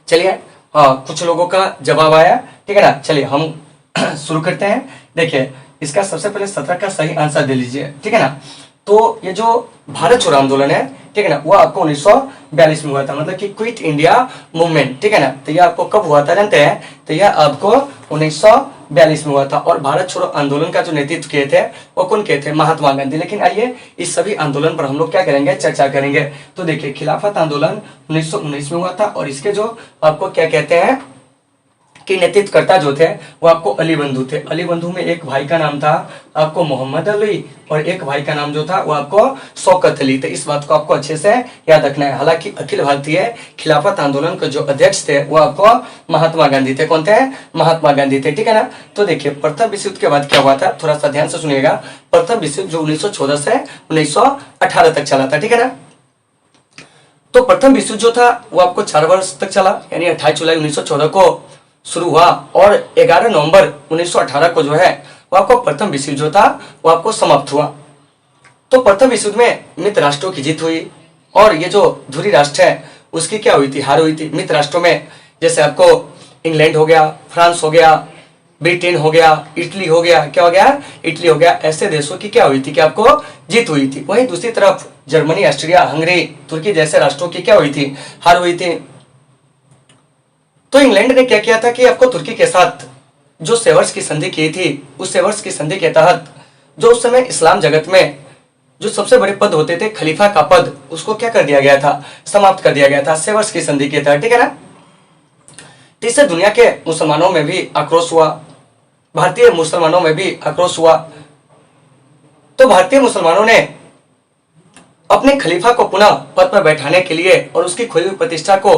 चलिए हाँ, कुछ लोगों का जवाब आया, ठीक है ना। चलिए हम शुरू करते हैं। देखिए इसका सबसे पहले 17 का सही आंसर दे लीजिए, ठीक है ना। तो ये जो भारत छोड़ो आंदोलन है, ठीक है ना, वो आपको 1942 में हुआ था, मतलब कि क्विट इंडिया मूवमेंट, ठीक है ना। तो ये आपको कब हुआ था जानते हैं, तो यह आपको 1942 में हुआ था। और भारत छोड़ो आंदोलन का जो नेतृत्व किए थे वो कौन किए थे, महात्मा गांधी। लेकिन आइए इस सभी आंदोलन पर हम लोग क्या करेंगे, चर्चा करेंगे। तो देखिए खिलाफत आंदोलन 1919 में हुआ था और इसके जो आपको क्या कहते हैं कि नेतृत्वकर्ता जो थे वो आपको अली बंधु थे। अली बंधु में एक भाई का नाम था आपको मोहम्मद अली और एक भाई का नाम जो था वो आपको शौकत अली। तो इस बात को आपको अच्छे से याद रखना है। हालांकि अखिल भारतीय खिलाफत आंदोलन के जो अध्यक्ष थे वो आपको महात्मा गांधी थे। कौन थे, महात्मा गांधी थे, ठीक है ना। तो देखिए प्रथम विश्व युद्ध के बाद क्या हुआ था, थोड़ा सा ध्यान से सुनिएगा। प्रथम विश्व युद्ध जो 1914 से 1918 तक चला था, ठीक है ना। तो प्रथम विश्व युद्ध जो था वो आपको 4 वर्ष तक चला, यानी 28 जुलाई 1914 को शुरू हुआ और 11 नवंबर 1918 को जो है वो आपको प्रथम विश्व युद्ध जो था वो आपको समाप्त हुआ। तो प्रथम विश्व युद्ध में मित्र राष्ट्रों की जीत हुई और ये जो धुरी राष्ट्र है उसकी क्या हुई थी, हार हुई थी। मित्र राष्ट्रों में जैसे आपको इंग्लैंड हो गया, फ्रांस हो गया, ब्रिटेन हो गया, इटली हो गया, क्या हो गया, इटली हो गया, ऐसे देशों की क्या हुई थी कि आपको जीत हुई थी। वहीं दूसरी तरफ जर्मनी, ऑस्ट्रिया, हंगरी, तुर्की जैसे राष्ट्रों की क्या हुई थी, हार हुई थी। तो इंग्लैंड ने क्या किया था कि आपको तुर्की के साथ जो सेवर्स की संधि की थी, उस सेवर्स की संधि के तहत जो उस समय इस्लाम जगत में जो सबसे बड़े पद होते थे, खलीफा का पद, उसको क्या कर दिया गया था, समाप्त कर दिया गया था सेवर्स की संधि के तहत, ठीक है ना। इससे दुनिया के मुसलमानों में भी आक्रोश हुआ, भारतीय मुसलमानों में भी आक्रोश हुआ। तो भारतीय मुसलमानों ने अपने खलीफा को पुनः पद पर बैठाने के लिए और उसकी खोई हुई प्रतिष्ठा को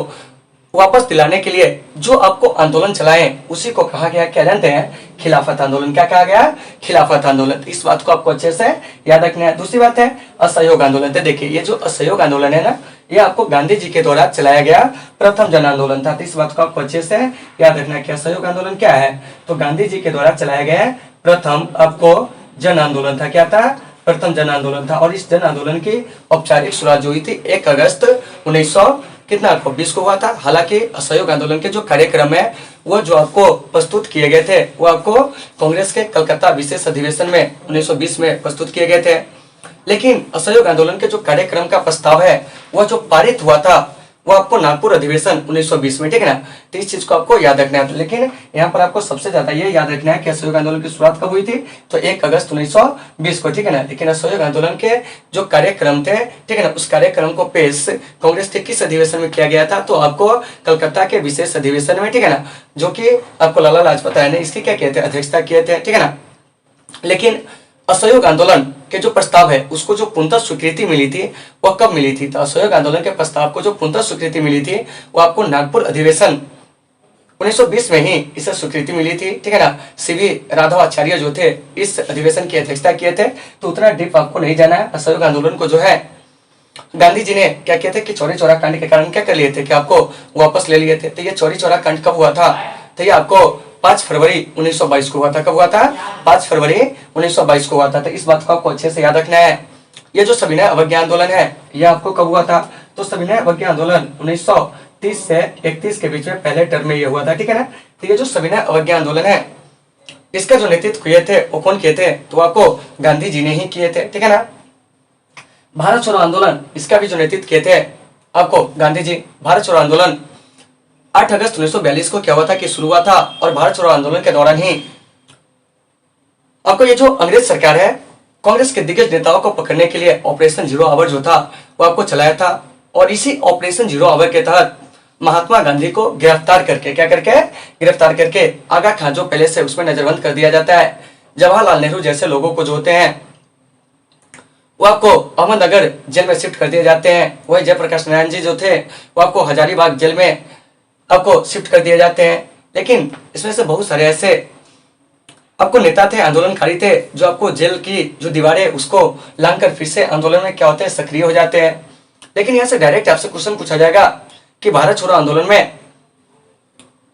वापस दिलाने के लिए जो आपको आंदोलन चलाए उसी को कहा गया, क्या जानते हैं, खिलाफत आंदोलन। क्या कहा गया, खिलाफत आंदोलन। इस बात को आपको अच्छे से याद रखना है। दूसरी बात है असहयोग आंदोलन। तो देखिए ये जो असहयोग आंदोलन है ना, ये आपको गांधी जी के द्वारा चलाया गया प्रथम जन आंदोलन था। तो इस बात को आपको अच्छे से याद रखना है कि असहयोग आंदोलन क्या है, तो गांधी जी के द्वारा चलाया गया प्रथम आपको जन आंदोलन था। क्या था, प्रथम जन आंदोलन था। और इस जन आंदोलन की औपचारिक शुरुआत जो हुई थी 1 अगस्त 1920 को हुआ था। हालांकि असहयोग आंदोलन के जो कार्यक्रम है वो जो आपको प्रस्तुत किए गए थे वो आपको कांग्रेस के कलकत्ता विशेष अधिवेशन में 1920 में प्रस्तुत किए गए थे। लेकिन असहयोग आंदोलन के जो कार्यक्रम का प्रस्ताव है वह जो पारित हुआ था वो आपको नागपुर अधिवेशन 1920 में, ठीक है ना। तो इस चीज को आपको याद रखना है। लेकिन यहाँ पर आपको सबसे ज्यादा ये याद रखना है कि असहयोग आंदोलन की शुरुआत कब हुई थी, तो 1 अगस्त 1920 को, ठीक है ना। लेकिन असहयोग आंदोलन के जो कार्यक्रम थे, ठीक है ना, उस कार्यक्रम को पेश कांग्रेस के किस अधिवेशन में किया गया था, तो आपको कलकत्ता के विशेष अधिवेशन में, ठीक है ना, जो की आपको लाला लाजपत राय ने इसकी क्या किए थे, अध्यक्षता किए थे, ठीक है ना। लेकिन असहयोग आंदोलन के जो प्रस्ताव है उसको जो पूर्णतः स्वीकृति मिली थी वह कब मिली थी, तो असहयोग आंदोलन के प्रस्ताव को जो पूर्णतः स्वीकृति मिली थी वो आपको नागपुर अधिवेशन 1920 में ही इसे स्वीकृति मिली थी, ठीक है ना। सीवी राघवाचार्य जो थे इस अधिवेशन की अध्यक्षता किए थे। तो उतना डीप आपको नहीं जाना है। असहयोग आंदोलन को जो है गांधी जी ने क्या किया थे कि चौरी चौरा कांड के कारण क्या कर लिए थे कि आपको वापस ले लिए थे। तो ये चौरी चौरा कांड कब हुआ था, तो ये आपको 5 फरवरी 1922 को हुआ था। कब हुआ था, 5 फरवरी 1922 को हुआ था। तो इस बात को आपको अच्छे से याद रखना है। ये जो सविनय अवज्ञा आंदोलन है ये आपको कब हुआ था, तो सविनय अवज्ञा आंदोलन 1930 से 31 के बीच में पहले टर्म में ये हुआ था, ठीक है ना। तो ये जो सविनय अवज्ञा आंदोलन है इसका जो नेतृत्व किए थे वो कौन किए थे, तो आपको गांधी जी ने ही किए थे, ठीक है ना। भारत छोड़ो आंदोलन इसका भी जो नेतृत्व किए थे आपको गांधी जी। भारत छोड़ो आंदोलन 8 अगस्त 1942 को क्या हुआ था कि शुरू हुआ था। और भारत छोड़ो आंदोलन के दौरान ही आपको ये जो अंग्रेज सरकार है कांग्रेस के दिग्गज नेताओं को पकड़ने के लिए ऑपरेशन जीरो आवर जो था वो आपको चलाया था। और इसी ऑपरेशन जीरो आवर के तहत महात्मा गांधी को गिरफ्तार करके, क्या करके, गिरफ्तार करके आगा खां जो पहले से उसमें नजरबंद कर दिया जाता है। जवाहरलाल नेहरू जैसे लोगों को जो होते हैं वो आपको अहमदनगर जेल में शिफ्ट कर दिए जाते हैं। वही जयप्रकाश नारायण जी जो थे वो आपको हजारीबाग जेल में आपको शिफ्ट कर दिए जाते हैं। लेकिन इसमें से बहुत सारे ऐसे आपको नेता थे, आंदोलनकारी थे, जो आपको जेल की जो दीवारें उसको लांघकर फिर से आंदोलन में क्या होते हैं, सक्रिय हो जाते हैं। लेकिन यहाँ से डायरेक्ट आपसे क्वेश्चन पूछा जाएगा कि भारत छोड़ो आंदोलन में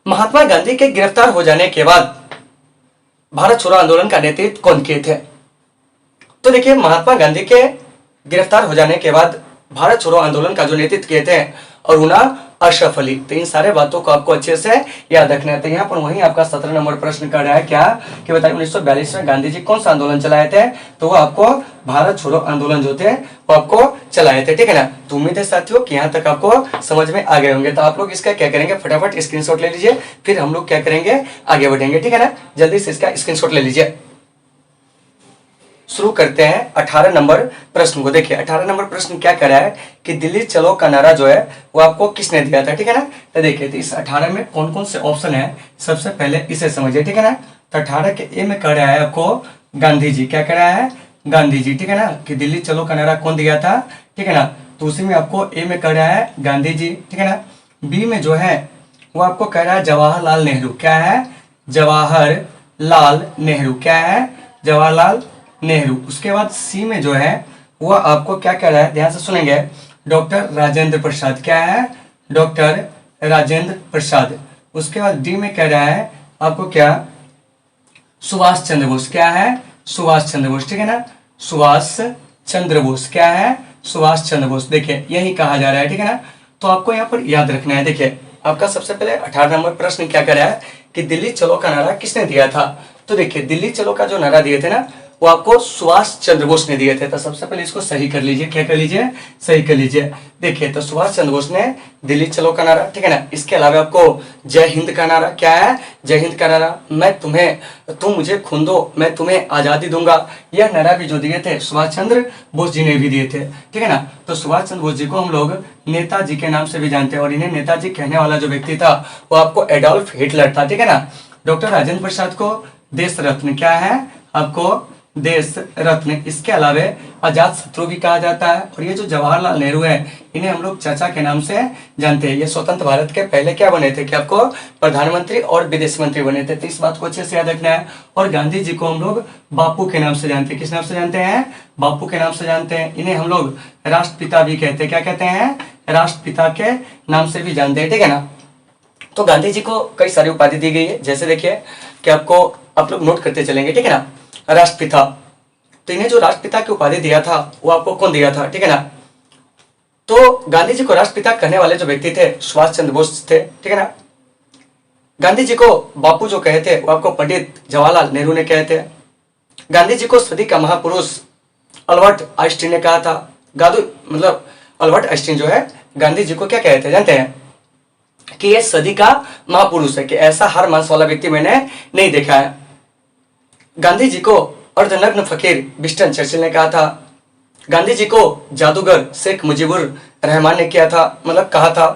महात्मा गांधी के गिरफ्तार हो जाने के बाद भारत छोड़ो आंदोलन का नेतृत्व कौन किए थे। तो देखिए महात्मा गांधी के गिरफ्तार हो जाने के बाद भारत छोड़ो आंदोलन का जो नेतृत्व किए थे अरुणा अशरफ अली। तो इन सारे बातों को आपको अच्छे से याद रखना है। तो यहाँ पर वहीं आपका 17 नंबर प्रश्न कर रहा है क्या कि बताइए 1942 में गांधी जी कौन सा आंदोलन चलाए थे, तो वो आपको भारत छोड़ो आंदोलन जो थे वो आपको चलाए थे, ठीक है ना। तो उम्मीद है साथियों कि यहाँ तक आपको समझ में आ गए होंगे। तो आप लोग इसका क्या करेंगे, फटाफट स्क्रीनशॉट ले लीजिए, फिर हम लोग क्या करेंगे, आगे बढ़ेंगे, ठीक है ना। जल्दी से इसका स्क्रीनशॉट ले लीजिए। शुरू करते हैं 18 नंबर प्रश्न को। देखिए 18 नंबर प्रश्न क्या कह रहा है कि दिल्ली चलो का नारा जो है वो आपको किसने दिया था, ठीक है ना। तो देखिए तो इस 18 में कौन कौन से ऑप्शन है, सबसे पहले इसे समझिए, ठीक है ना। तो 18 के ए में कह रहा है आपको गांधी जी, क्या कह रहा है, गांधी जी, ठीक है ना, कि दिल्ली चलो का नारा कौन दिया था, ठीक है ना। तो उसी में आपको ए में कह रहा है गांधी जी, ठीक है ना। बी में जो है वो आपको कह रहा है जवाहरलाल नेहरू, क्या है, जवाहरलाल नेहरू, क्या है, जवाहरलाल नेहरू। उसके बाद सी में जो है वो आपको क्या कह रहा है, ध्यान से सुनेंगे, डॉक्टर राजेंद्र प्रसाद, क्या है, डॉक्टर राजेंद्र प्रसाद। उसके बाद डी में कह रहा है आपको क्या, सुभाष चंद्र बोस, क्या है, सुभाष चंद्र बोस, ठीक है ना, सुभाष चंद्र बोस, क्या है, सुभाष चंद्र बोस। देखिए यही कहा जा रहा है, ठीक है ना। तो आपको यहाँ पर याद रखना है। देखिए आपका सबसे पहले 18 नंबर प्रश्न क्या कर रहा है कि दिल्ली चलो का नारा किसने दिया था। तो देखिए दिल्ली चलो का जो नारा दिए थे ना वो आपको सुभाष चंद्र बोस ने दिए थे। तो सबसे पहले इसको सही कर लीजिए, क्या कर लीजिए, सही कर लीजिए। देखिए तो सुभाष चंद्र बोस ने दिल्ली चलो का नारा, ठीक है ना। इसके अलावा आपको जय हिंद का नारा, क्या है, जय हिंद का नारा, मैं तुम्हें, तुम मुझे खून दो मैं तुम्हें आजादी दूंगा, यह नारा भी जो दिए थे सुभाष चंद्र बोस जी ने भी दिए थे, ठीक है ना। तो सुभाष चंद्र बोस जी को हम लोग नेताजी के नाम से भी जानते हैं और इन्हें नेताजी कहने वाला जो व्यक्ति था वो आपको एडोल्फ हिटलर था, ठीक है ना। डॉक्टर राजेंद्र प्रसाद को देश रत्न, क्या है, आपको देश रत्न, इसके अलावा आजाद शत्रु भी कहा जाता है। और ये जो जवाहरलाल नेहरू है, इन्हें हम लोग चाचा के नाम से जानते हैं। ये स्वतंत्र भारत के पहले क्या बने थे कि आपको प्रधानमंत्री और विदेश मंत्री बने थे, तो इस बात को अच्छे से याद रखना है। और गांधी जी को हम लोग बापू के नाम से जानते हैं। किस नाम से जानते हैं? बापू के नाम से जानते हैं। इन्हें हम लोग राष्ट्रपिता भी कहते हैं। क्या कहते हैं? राष्ट्रपिता के नाम से भी जानते हैं, ठीक है ना। तो गांधी जी को कई सारी उपाधि दी गई है, जैसे देखिए कि आपको आप लोग नोट करते चलेंगे, ठीक है ना। राष्ट्रपिता, तो इन्हें जो राष्ट्रपिता की उपाधि दिया था वो आपको कौन दिया था, ठीक है ना। तो गांधी जी को राष्ट्रपिता कहने वाले जो व्यक्ति थे सुभाष चंद्र बोस थे, ठीक है ना। गांधी जी को बापू जो कहे थे वो आपको पंडित जवाहरलाल नेहरू ने कहे थे। गांधी जी को सदी का महापुरुष अल्बर्ट आइंस्टीन ने कहा था। अल्बर्ट आइंस्टीन जो है गांधी जी को क्या कहे थे जानते हैं? कि ये सदी का महापुरुष है, कि ऐसा हर मांस वाला व्यक्ति मैंने नहीं देखा है। गांधी जी को अर्धनग्न फकीर विंस्टन चर्चिल ने कहा था। गांधी जी को जादूगर शेख मुजीबुर रहमान ने कहा था।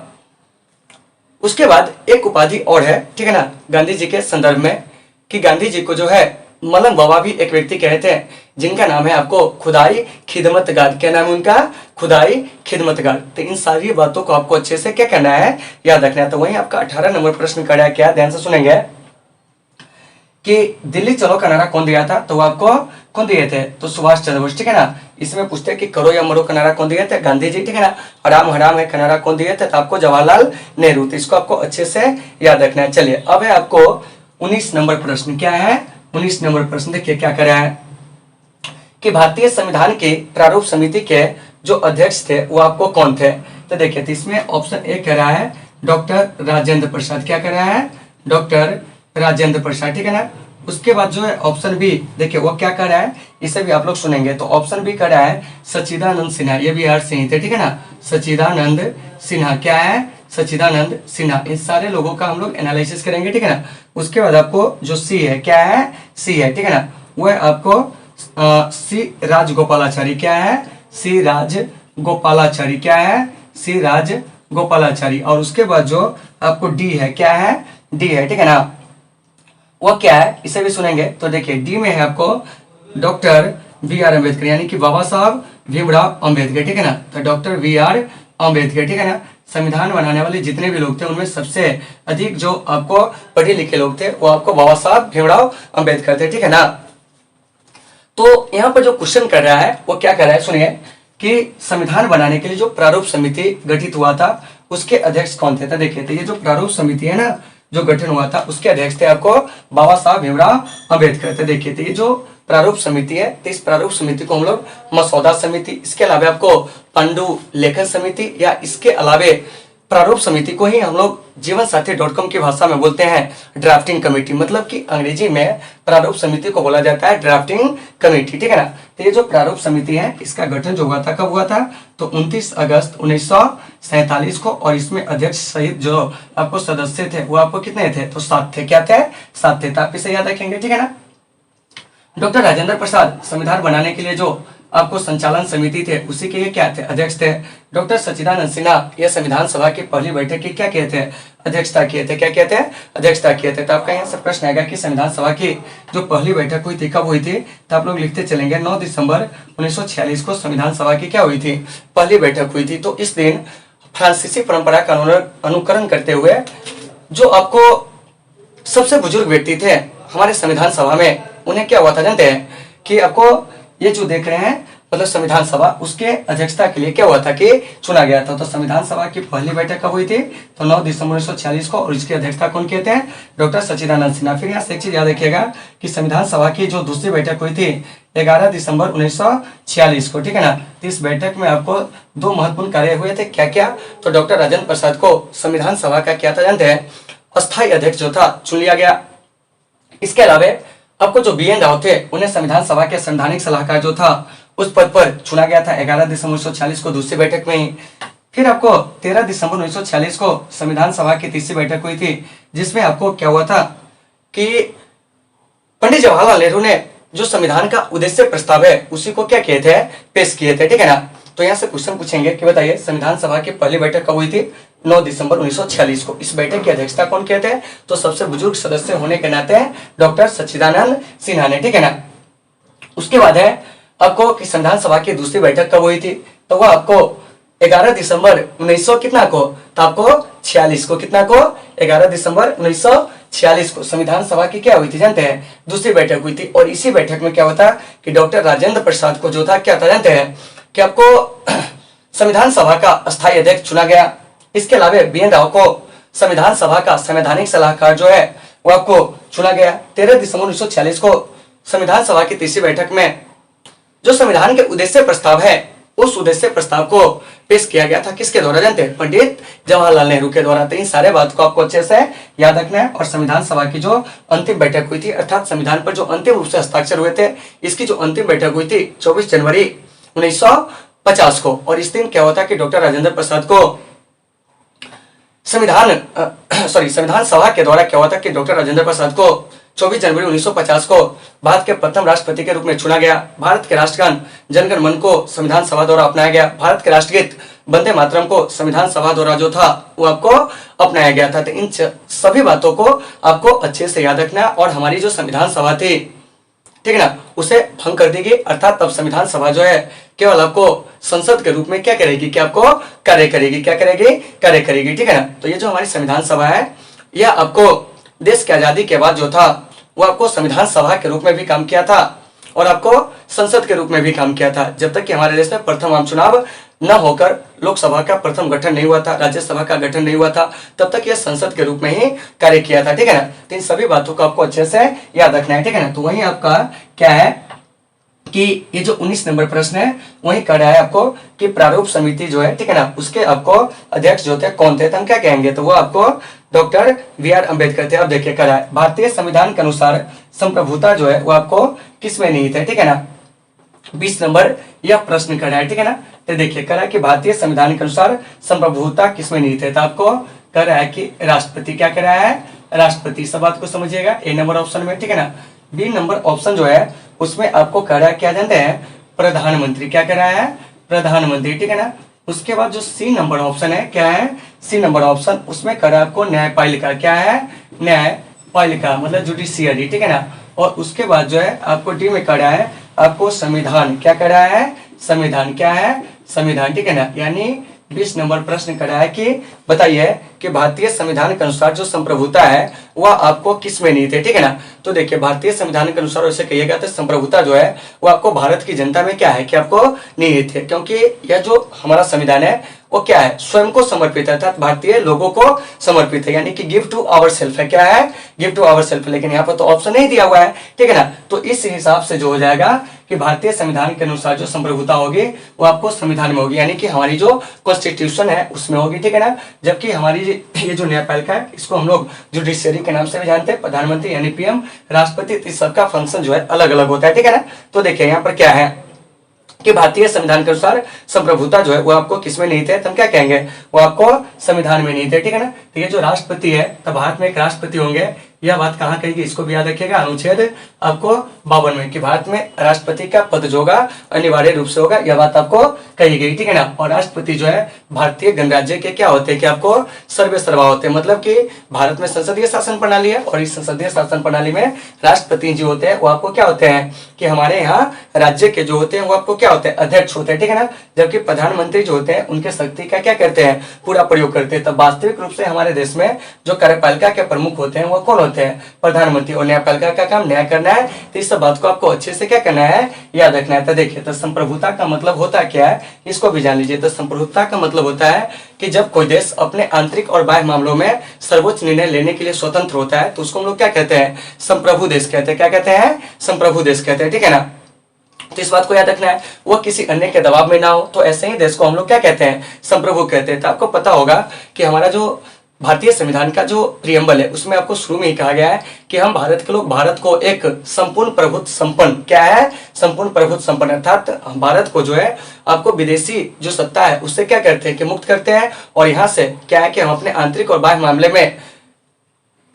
उसके बाद एक उपाधि और है, ठीक है ना, गांधी जी के संदर्भ में, कि गांधी जी को जो है मलंग बाबा भी एक व्यक्ति कहते हैं, जिनका नाम है आपको खुदाई खिदमतगार। क्या नाम है उनका? खुदाई खिदमतगार। तो इन सारी बातों को आपको अच्छे से क्या करना है, याद रखना है। तो वहीं आपका 18 नंबर प्रश्न खड़ा है, क्या ध्यान से सुनेंगे, कि दिल्ली चलो का नारा कौन दिया था? तो वो आपको कौन दिए थे? तो सुभाष चंद्र बोस, ठीक है ना। इसमें पूछते हैं कि करो या मरो का नारा कौन दिए थे? गांधी जी, ठीक है ना। हराम हराम है का नारा कौन दिए थे? तो आपको जवाहरलाल नेहरू। तो इसको आपको अच्छे से याद रखना है। चलिए अब है आपको 19 नंबर प्रश्न। क्या है? 19 नंबर प्रश्न देखिए क्या करा है, कि भारतीय संविधान की प्रारूप समिति के जो अध्यक्ष थे वो आपको कौन थे? तो देखिए, तो इसमें ऑप्शन ए कह रहा है डॉक्टर राजेंद्र प्रसाद। क्या कह रहा है? डॉक्टर राजेंद्र प्रसाद, ठीक है ना। उसके बाद जो है ऑप्शन बी, देखिए वो क्या कर रहा है, इसे भी आप लोग सुनेंगे। तो ऑप्शन बी कर रहा है सच्चिदानंद सिन्हा। ये बिहार से ही थे, ठीक है ना। सच्चिदानंद सिन्हा, क्या है? सच्चिदानंद सिन्हा। इन सारे लोगों का हम लोग एनालिसिस करेंगे, ठीक है ना। उसके बाद आपको जो सी है, क्या है? सी है, ठीक है ना। वो है आपको सी राज गोपालाचारी। क्या है? सी राज गोपालाचारी। क्या है? सी राज गोपालाचारी। और उसके बाद जो आपको डी है, क्या है? डी है, ठीक है ना। वो क्या है, इसे भी सुनेंगे। तो देखिए डी में है आपको डॉक्टर बी आर अम्बेडकर, यानी कि बाबा साहब भीमराव अम्बेडकर, ठीक है ना। तो डॉक्टर बी आर अम्बेडकर, ठीक है ना। संविधान बनाने वाले जितने भी लोग थे उनमें सबसे अधिक जो आपको पढ़े लिखे लोग थे वो आपको बाबा साहब भीमराव अम्बेडकर थे, ठीक है ना। तो यहाँ पर जो क्वेश्चन कर रहा है वो क्या कर रहा है, सुनिए, कि संविधान बनाने के लिए जो प्रारूप समिति गठित हुआ था उसके अध्यक्ष कौन थे? तो देखिए, तो ये जो प्रारूप समिति है ना जो गठन हुआ था उसके अध्यक्ष थे आपको बाबा साहब भीमराव अम्बेडकर थे। देखिए, तो ये जो प्रारूप समिति है, तो इस प्रारूप समिति को हम लोग मसौदा समिति, इसके अलावा आपको पांडु लेखन समिति, या इसके अलावा प्रारूप समिति को ही हम लोग जीवनसाथी.com की भाषा में बोलते हैं ड्राफ्टिंग कमेटी। मतलब कि अंग्रेजी में प्रारूप समिति को बोला जाता है ड्राफ्टिंग कमेटी, ठीक है ना। तो ये जो प्रारूप समिति है इसका गठन जो हुआ था, कब हुआ था? तो 29 अगस्त 1947 को। और इसमें अध्यक्ष सहित जो आपको सदस्य थे वो आपको कितने थे? तो 7 थे। क्या थे? 7 थे। तो आप इसे याद रखेंगे, ठीक है ना। डॉक्टर राजेंद्र प्रसाद संविधान बनाने के लिए जो आपको संचालन समिति थे उसी के ये क्या थे? अध्यक्ष थे। डॉक्टर सच्चिदानंद सिन्हा ये संविधान सभा की पहली बैठक की क्या किए थे? अध्यक्षता किए थे। क्या किए थे? अध्यक्षता किए थे। तो आपका यहाँ से प्रश्न आएगा कि संविधान सभा की जो पहली बैठक हुई थी कब हुई थी? तो आप लोग लिखते चलेंगे 9 दिसंबर 1946 को संविधान सभा की क्या हुई थी? पहली बैठक हुई थी। तो इस दिन फ्रांसीसी परंपरा का अनुकरण करते हुए जो आपको सबसे बुजुर्ग व्यक्ति थे हमारे संविधान सभा में, उन्हें क्या हुआ था जानते हैं? कि आपको ये जो देख रहे हैं मतलब संविधान सभा, उसके अध्यक्षता के लिए क्या हुआ था कि चुना गया था। तो संविधान सभा की पहली बैठक कब हुई थी? तो 9 दिसंबर 1946 को। और इसकी अध्यक्षता कौन किए थे? डॉक्टर सच्चिदानंद सिन्हा। फिर यहाँ से एक चीज याद रखिएगा कि संविधान सभा की जो दूसरी बैठक हुई थी 11 दिसंबर 1946 को, ठीक है ना। इस बैठक में आपको 2 महत्वपूर्ण कार्य हुए थे। क्या क्या? तो डॉक्टर राजेंद्र प्रसाद को संविधान सभा का क्या था जानते हैं? अस्थायी अध्यक्ष जो था चुन लिया गया। इसके अलावा आपको जो बी एन राव थे उन्हें संविधान सभा के संवैधानिक सलाहकार जो था उस पद पर चुना गया था 11 दिसंबर 1946 को दूसरी बैठक में ही। फिर आपको 13 दिसंबर 1946 को संविधान सभा की तीसरी बैठक हुई थी, जिसमें आपको क्या हुआ था कि पंडित जवाहरलाल नेहरू ने जो संविधान का उद्देश्य प्रस्ताव है उसी को क्या किए थे? पेश किए थे, ठीक है ना। तो यहाँ से क्वेश्चन पूछेंगे कि बताइए संविधान सभा की पहली बैठक कब हुई थी? 9 दिसंबर 1946 को। इस बैठक की अध्यक्षता कौन किए थे? तो सबसे बुजुर्ग सदस्य होने के नाते डॉक्टर सच्चिदानंद सिन्हा ने, ठीक है ना। उसके बाद है आपको कि संविधान सभा की दूसरी बैठक कब हुई थी, तो वह आपको 11 दिसंबर 1900 कितना को, तो आपको 46 को, कितना को, 11 दिसंबर 1946 को संविधान सभा की क्या हुई थी जानते हैं, दूसरी बैठक हुई थी। और इसी बैठक में क्या होता कि डॉक्टर राजेंद्र प्रसाद को जो था क्या था जानते हैं कि आपको संविधान सभा का अस्थायी अध्यक्ष चुना गया। इसके अलावा BN राव को संविधान सभा का संवैधानिक सलाहकार जो है वो आपको चुना गया। 13 दिसंबर 1946 को संविधान सभा की तीसरी बैठक में जो संविधान के उद्देश्य प्रस्ताव है उस उद्देश्य प्रस्ताव को पेश किया गया था, किसके द्वारा जानते हैं, पंडित जवाहरलाल नेहरू के द्वारा। तो इन सारे बात को आपको अच्छे से याद रखना है। और संविधान सभा की जो अंतिम बैठक हुई थी, अर्थात संविधान पर जो अंतिम रूप से हस्ताक्षर हुए थे, इसकी जो अंतिम बैठक हुई थी 24 जनवरी 1950 को। और इस दिन क्या होता है कि डॉक्टर राजेंद्र प्रसाद को संविधान सभा के द्वारा क्या हुआ था कि डॉक्टर राजेंद्र प्रसाद को 24 जनवरी 1950 को भारत के प्रथम राष्ट्रपति के रूप में चुना गया। भारत के राष्ट्रगान जन गण मन को संविधान सभा द्वारा अपनाया गया। भारत के राष्ट्रगीत वंदे मातरम को संविधान सभा द्वारा जो था वो आपको अपनाया गया था। तो इन सभी बातों को आपको अच्छे से याद रखना। और हमारी जो संविधान सभा थी, ठीक है ना, उसे भंग कर देगी, अर्थात तब संविधान सभा जो है केवल आपको संसद के रूप में क्या करेगी कि आपको कार्य करेगी, क्या करेगी, कार्य करेगी, ठीक है ना। तो ये जो हमारी संविधान सभा है यह आपको देश की आजादी के बाद जो था वो आपको संविधान सभा के रूप में भी काम किया था और आपको संसद के रूप में भी काम किया था। जब तक कि हमारे देश में प्रथम आम चुनाव न होकर लोकसभा का प्रथम गठन नहीं हुआ था, राज्यसभा का गठन नहीं हुआ था, तब तक यह संसद के रूप में ही कार्य किया था, ठीक है ना। तो इन सभी बातों को आपको अच्छे से याद रखना है, ठीक है ना। तो वही आपका क्या है कि ये जो 19 नंबर प्रश्न है वही कर रहा है आपको कि प्रारूप समिति जो है, ठीक है ना, उसके आपको अध्यक्ष जो थे कौन थे, तो हम क्या कहेंगे, तो वो आपको डॉक्टर BR अम्बेडकर थे। अब देखिए कर रहा है भारतीय संविधान के अनुसार संप्रभुता जो है वो आपको किसमें निहित है, ठीक है ना। 20 नंबर यह प्रश्न कर रहा है, ठीक है ना। तो देखिए कर रहा है कि भारतीय संविधान के अनुसार संप्रभुता किसमें निहित है, तो आपको कर रहा है कि राष्ट्रपति, क्या कर रहा है, राष्ट्रपति। सब बात को समझिएगा A नंबर ऑप्शन में, ठीक है ना। B नंबर ऑप्शन जो है उसमें आपको कह रहा है क्या जानते हैं, प्रधानमंत्री, क्या कह रहा है, प्रधानमंत्री, ठीक है ना। उसके बाद जो C नंबर ऑप्शन है, क्या है, C नंबर ऑप्शन, उसमें कह रहा है आपको न्यायपालिका, क्या है, न्यायपालिका मतलब जुडिशियरी, ठीक है ना। और उसके बाद जो है आपको D में कह रहा है आपको संविधान, क्या कह रहा है, संविधान, क्या है, संविधान, ठीक है ना। यानी 20 नंबर प्रश्न कर रहा है कि बताइए कि भारतीय संविधान के अनुसार जो संप्रभुता है वह आपको किस में निहित है, ठीक है ना। तो देखिए भारतीय संविधान के अनुसार वैसे कहिएगा तो संप्रभुता जो है वो आपको भारत की जनता में क्या है कि आपको निहित है, क्योंकि यह जो हमारा संविधान है वो क्या है, स्वयं को समर्पित है, अर्थात भारतीय लोगों को समर्पित है, यानी कि गिव टू आवर सेल्फ है, क्या है, गिव टू आवर सेल्फ। लेकिन यहाँ पर तो ऑप्शन नहीं दिया हुआ है, ठीक है ना। तो इस हिसाब से जो हो जाएगा कि भारतीय संविधान के अनुसार जो संप्रभुता होगी वो आपको संविधान में होगी, यानी कि हमारी जो कॉन्स्टिट्यूशन है उसमें होगी, ठीक है ना। जबकि हमारी ये जो न्यायपालिका है इसको हम लोग जुडिशियरी के नाम से भी जानते हैं, प्रधानमंत्री यानी PM, राष्ट्रपति, इस सबका फंक्शन जो है अलग अलग होता है, ठीक है ना। तो देखिए यहाँ पर क्या है कि भारतीय संविधान के अनुसार संप्रभुता जो है वो आपको किसमें निहित है, तो हम क्या कहेंगे, वो आपको संविधान में निहित है, ठीक है ना। तो ये जो राष्ट्रपति है तो भारत में एक राष्ट्रपति होंगे, यह बात कहाँ कहेगी, इसको भी याद रखिएगा, अनुच्छेद आपको 52 में कि भारत में राष्ट्रपति का पद जो होगा अनिवार्य रूप से होगा, यह बात आपको कही गई, ठीक है ना। और राष्ट्रपति जो है भारतीय गणराज्य के क्या होते हैं कि आपको सर्वे सर्वा होते हैं, मतलब कि भारत में संसदीय शासन प्रणाली है और इस संसदीय शासन प्रणाली में राष्ट्रपति जो होते हैं वो आपको क्या होते हैं कि हमारे यहाँ राज्य के जो होते हैं वो आपको क्या होते हैं, अध्यक्ष होते हैं, ठीक है ना। जबकि प्रधानमंत्री जो होते हैं उनके शक्ति का क्या करते हैं, पूरा प्रयोग करते हैं। तब वास्तविक रूप से हमारे देश में जो कार्यपालिका के प्रमुख होते हैं वो कौन होते हैं, प्रधानमंत्री। और न्यायपालिका का काम न्याय करना है, तो इस सब बात को आपको अच्छे से क्या करना है, याद रखना है। तो देखिए तो संप्रभुता का मतलब होता क्या है, इसको भी जान लीजिए। तो संप्रभुता का मतलब होता है कि जब कोई देश अपने आंतरिक और बाह्य मामलों में सर्वोच्च निर्णय लेने के लिए स्वतंत्र होता है तो उसको हम लोग क्या कहते हैं, संप्रभु देश कहते हैं, क्या कहते हैं, संप्रभु देश कहते हैं, ठीक है ना। तो इस बात को याद रखना है, वो किसी अन्य के दबाव में ना हो, तो ऐसे ही देश को हम लोग क्या कहते हैं, संप्रभु कहते हैं। तो आपको पता होगा कि हमारा जो भारतीय संविधान का जो प्रियम्बल है उसमें आपको शुरू में ही कहा गया है कि हम भारत के लोग भारत को एक संपूर्ण प्रभुत्व संपन्न, क्या है, संपूर्ण प्रभुत्व संपन्न, अर्थात भारत को जो है आपको विदेशी जो सत्ता है उससे क्या करते हैं कि मुक्त करते हैं। और यहाँ से क्या है कि हम अपने आंतरिक और बाह्य मामले में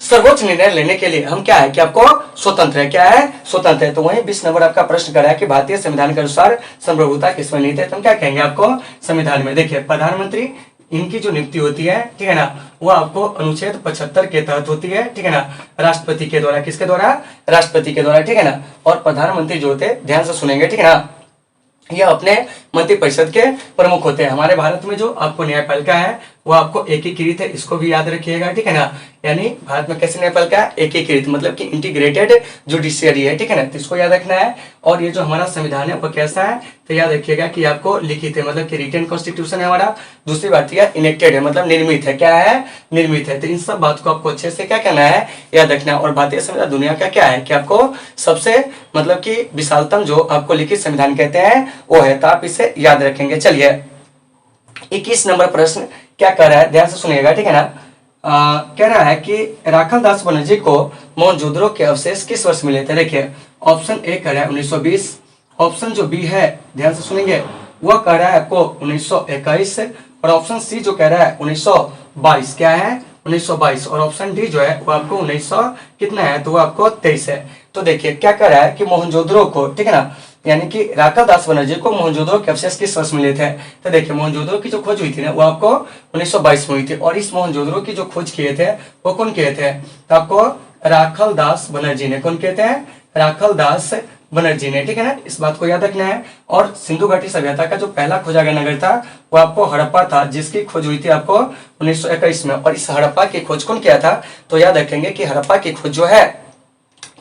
सर्वोच्च निर्णय लेने के लिए हम क्या है कि आपको स्वतंत्र है, क्या है, स्वतंत्र है। तो वही 20 नंबर आपका प्रश्न करा है कि भारतीय संविधान के अनुसार संप्रभुता किसमें निहित है, तो हम क्या कहेंगे आपको संविधान में। देखिए प्रधानमंत्री इनकी जो नियुक्ति होती है, ठीक है ना, वो आपको अनुच्छेद 75 के तहत होती है, ठीक है ना, राष्ट्रपति के द्वारा। किसके द्वारा? राष्ट्रपति के द्वारा, ठीक है ना। और प्रधानमंत्री जो होते हैं, ध्यान से सुनेंगे, ठीक है ना, ये अपने मंत्रिपरिषद के प्रमुख होते हैं। हमारे भारत में जो आपको न्यायपालिका है वो आपको एकीकृत है, इसको भी याद रखिएगा, ठीक है ना। यानी भारत में कैसे न्यायपालिका? एकीकृत, मतलब कि इंटीग्रेटेड जुडिशियरी है, ठीक है ना, तो इसको याद रखना है। और ये जो हमारा संविधान है वो कैसा है, तो याद रखिएगा कि आपको लिखित है, मतलब कि रिटन कॉन्स्टिट्यूशन है हमारा। दूसरी बात यह इनेक्टेड है, मतलब निर्मित है। क्या है? निर्मित है। तो इन सब बात को आपको अच्छे से क्या करना है, याद रखना है। और भारतीय संविधान दुनिया का क्या है कि आपको सबसे मतलब कि विशालतम जो आपको लिखित संविधान कहते हैं वो है, तो आप इसे याद रखेंगे। चलिए 21 नंबर प्रश्न क्या कह रहा है, ध्यान से सुनिएगा, ठीक है ना। कह रहा है कि राखाल दास बनर्जी को मोहनजोदड़ो के अवशेष किस वर्ष मिले थे? देखिए ऑप्शन ए कह रहा है 1920, ऑप्शन जो बी है ध्यान से सुनेंगे वह कह रहा है आपको 1921, और ऑप्शन सी जो कह रहा है 1922। क्या है? 1922। और ऑप्शन डी जो है वो आपको 1900 कितना है, तो वो आपको 23 है। तो देखिए क्या कह रहा है कि मोहनजोदड़ो को, ठीक है ना, यानी कि राखाल दास बनर्जी को मोहनजोदड़ो के अवशेष किस वर्ष मिले थे? तो देखिए मोहनजोदड़ो की जो खोज हुई थी ना वो आपको 1922 में हुई थी। और इस मोहनजोदड़ो की जो खोज किए थे वो कौन किए थे? तो आपको राखाल दास बनर्जी ने। कौन कहते हैं? राखाल दास बनर्जी ने, ठीक है ना, इस बात को याद रखना है। और सिंधु घाटी सभ्यता का जो पहला खोजा गया नगर था वो आपको हड़प्पा था, जिसकी खोज हुई थी आपको 1921 में। और इस हड़प्पा की खोज कौन किया था? तो याद रखेंगे कि हड़प्पा की खोज जो है,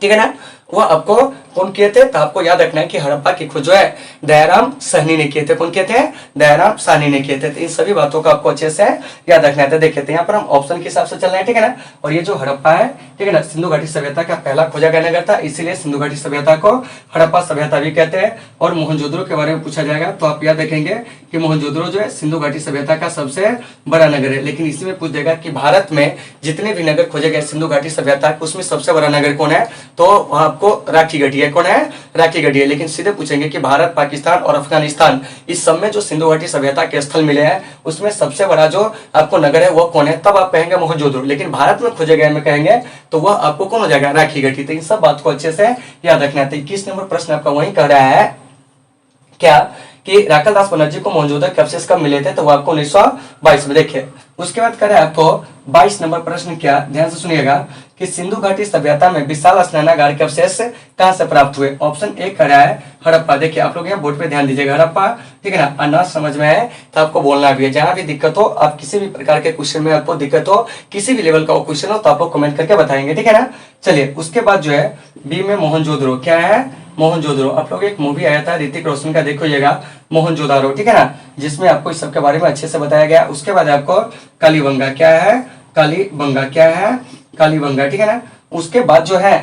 ठीक है ना, वो आपको कौन किए थे? तो आपको याद रखना है कि हड़प्पा की खोज जो है दयाराम साहनी ने किए थे। कौन किए थे? दयाराम साहनी ने किए थे। तो इन सभी बातों को आपको अच्छे से याद रखना है। तो देखिए यहाँ पर हम ऑप्शन के हिसाब से चल रहे हैं, ठीक है ना। और ये जो हड़प्पा है, ठीक है ना, सिंधु घाटी सभ्यता का पहला खोजा गया नगर था, इसीलिए सिंधु घाटी सभ्यता को हड़प्पा सभ्यता भी कहते हैं। और मोहनजोदड़ो के बारे में पूछा जाएगा तो आप याद रखेंगे कि मोहनजोदड़ो जो है सिंधु घाटी सभ्यता का सबसे बड़ा नगर है। लेकिन इसी में पूछ देगा कि भारत में जितने भी नगर खोजे गए सिंधु घाटी सभ्यता उसमें सबसे बड़ा नगर कौन है? तो आपको राखी गढ़ी है। कौन है? राखी गढ़ी है। लेकिन सीधे पूछेंगे कि भारत, पाकिस्तान और अफगानिस्तान इस सब में जो सिंधु घाटी सभ्यता के स्थल मिले हैं उसमें सबसे बड़ा जो आपको नगर है वो कौन है? तब आप कहेंगे मोहनजोदड़ो। लेकिन भारत में खोजे गए में कहेंगे तो वह आपको कौन हो जाएगा? राखी गढ़ी। तो इन सब बात को अच्छे से याद रखना है। 21 नंबर प्रश्न आपका वही कह रहा है क्या कि राखाल दास बनर्जी को मोहनजोदड़ो के अवशेष कब मिले थे? तो वो आपको 1922 में। देखिए उसके बाद कह रहा है आपको 22 नंबर प्रश्न, क्या ध्यान से सुनिएगा कि सिंधु घाटी सभ्यता में विशाल स्नानागार के अवशेष कहां से प्राप्त हुए? ऑप्शन ए कह रहा है हड़प्पा। देखिए आप लोग यहाँ बोर्ड पे ध्यान दीजिएगा, हड़प्पा, ठीक है ना। अन्ना समझ में है तो आपको बोलना भी है। जहां भी दिक्कत हो, आप किसी भी प्रकार के क्वेश्चन में आपको दिक्कत हो, किसी भी लेवल का क्वेश्चन हो तो आप लोग कमेंट करके बताएंगे, ठीक है ना। चलिए उसके बाद जो है बी में मोहनजोदड़ो। क्या है? मोहनजोदड़ो। आप लोग एक मूवी आया था ऋतिक रोशन का, देखिएगा मोहनजोदारो, ठीक है ना, जिसमें आपको इस सब के बारे में अच्छे से बताया गया। उसके बाद आपको कालीबंगा। क्या है? कालीबंगा। क्या है? कालीबंगा, ठीक है ना। उसके बाद जो है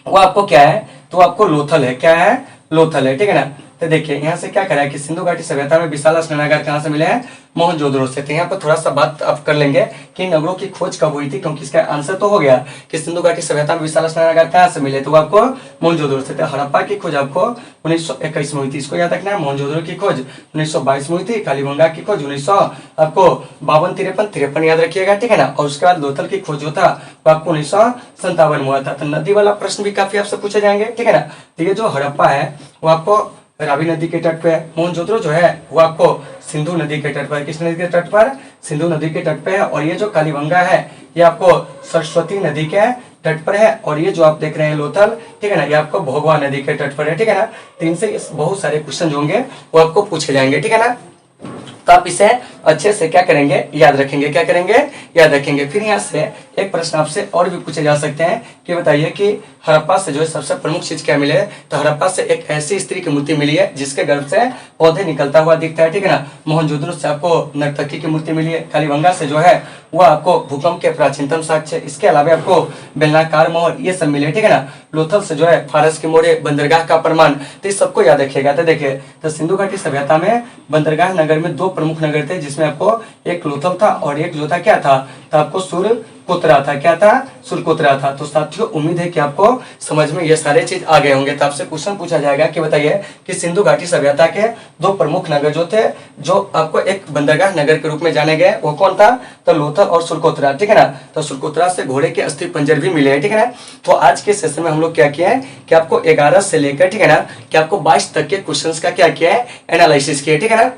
वो आपको क्या है? तो आपको लोथल है। क्या है? लोथल है, ठीक है ना। तो देखिए यहाँ से क्या करा है कि सिंधु घाटी सभ्यता में विशाल स्नानागार कहाँ से मिले हैं? मोहनजोदड़ो से। तो यहाँ पर थोड़ा सा बात आप कर लेंगे कि नगरों की खोज कब हुई थी, क्योंकि इसका आंसर तो हो गया कि सिंधु घाटी सभ्यता में विशाल स्नानागार कहाँ से मिले, तो आपको मोहनजोदड़ो से। हड़प्पा की खोज आपको 1921 में हुई थी, इसको याद रखना है। मोहनजोदड़ो की खोज 1922 में हुई थी। कालीबंगा की खोज 1900 आपको 52-53 याद रखिएगा, ठीक है ना। और उसके बाद लोथल की खोज जो था वो आपको 1957 में हुआ था। तो नदी वाला प्रश्न भी काफी आपसे पूछे जाएंगे, ठीक है ना। तो ये जो हड़प्पा है वो आपको रावी नदी के तट पे है। मोहनजोदड़ो जो है वो आपको सिंधु नदी के तट पर। किस नदी के तट पर? सिंधु नदी के तट पे है। और ये जो कालीबंगा है ये आपको सरस्वती नदी के तट पर है। और ये जो आप देख रहे हैं लोथल, ठीक है ना, ये आपको भोगवा नदी के तट पर है, ठीक है ना। तो इनसे बहुत सारे क्वेश्चन होंगे वो आपको पूछे जाएंगे, ठीक है ना। तो आप इसे अच्छे से क्या करेंगे? याद रखेंगे। क्या करेंगे? याद रखेंगे। फिर यहाँ से एक प्रश्न आपसे और भी पूछे जा सकते हैं कि बताइए कि हड़प्पा से जो है सबसे प्रमुख चीज क्या मिले? तो हड़प्पा से एक ऐसी स्त्री की मूर्ति मिली है जिसके गर्भ से पौधे निकलता हुआ दिखता है, ठीक है ना। मोहनजोदड़ो से आपको नर्तकी की मूर्ति मिली है। कालीबंगा से जो है वो आपको भूकंप के प्राचीनतम साक्ष्य, इसके अलावा आपको बेलनाकार मोहर, ये सब मिले, ठीक है ना। लोथल से जो है फारस की मोहरें, बंदरगाह का प्रमाण, तो इस सबको याद रखिएगा। तो देखिए तो सिंधु घाटी सभ्यता में बंदरगाह नगर में दो प्रमुख नगर थे, जिसमें आपको एक लोथल था और एक जो था क्या था? तो आपको सुरकोतरा था। क्या था? सुरकोतरा था। तो साथियों उम्मीद है कि आपको समझ में ये सारे चीज आ गए होंगे। तो आपसे क्वेश्चन पूछा जाएगा कि बताइए कि सिंधु घाटी सभ्यता के दो प्रमुख नगर जो थे, जो आपको एक बंदरगाह नगर के रूप में जाने गए, वो कौन था? तो लोथल और सुरकोतरा, ठीक है ना। तो सुरकोतरा से घोड़े के अस्थि पंजर भी मिले हैं, ठीक है ना। तो आज के सेशन में हम लोग क्या किया है कि आपको 11 से लेकर, ठीक है ना, कि आपको 22 तक के क्वेश्चन का क्या किया है? एनालिसिस किया, ठीक है ना।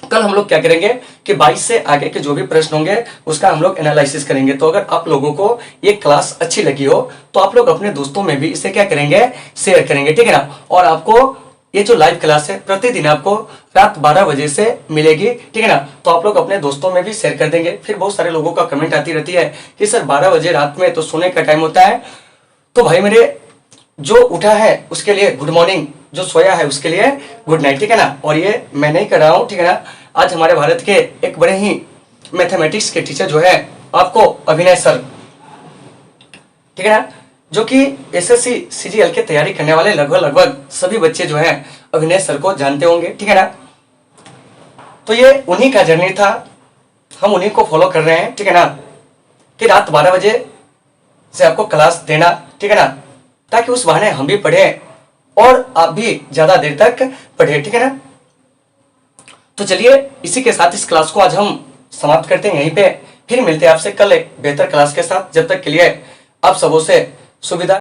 कल हम लोग क्या करेंगे कि 22 से आगे के जो भी प्रश्न होंगे उसका हम लोग एनालिसिस करेंगे। तो अगर आप लोगों को ये क्लास अच्छी लगी हो तो आप लोग अपने दोस्तों में भी इसे क्या करेंगे, शेयर करेंगे, ठीक है ना। और आपको ये जो लाइव क्लास है प्रतिदिन आपको रात 12 बजे से मिलेगी, ठीक है ना। तो आप लोग अपने दोस्तों में भी शेयर कर देंगे। फिर बहुत सारे लोगों का कमेंट आती रहती है कि सर 12 बजे रात में तो सोने का टाइम होता है। तो भाई मेरे, जो उठा है उसके लिए गुड मॉर्निंग, जो सोया है उसके लिए गुड नाइट, ठीक है ना। और ये मैं नहीं कर रहा हूँ, ठीक है ना। आज हमारे भारत के एक बड़े ही मैथमेटिक्स के टीचर जो है आपको अभिनय सर, ठीक है ना, जो कि एसएससी सीजीएल की तैयारी करने वाले लगभग सभी बच्चे जो हैं अभिनय सर को जानते होंगे, ठीक है ना। तो ये उन्हीं का जर्नी था, हम उन्हीं को फॉलो कर रहे हैं, ठीक है ना, कि रात 12 बजे से आपको क्लास देना, ठीक है ना, ताकि उस बहाने हम भी पढ़े और आप भी ज्यादा देर तक पढ़े, ठीक है ना। तो चलिए इसी के साथ इस क्लास को आज हम समाप्त करते हैं यहीं पे। फिर मिलते हैं आपसे कल एक बेहतर क्लास के साथ। जब तक के लिए आप सबों से सुविधा।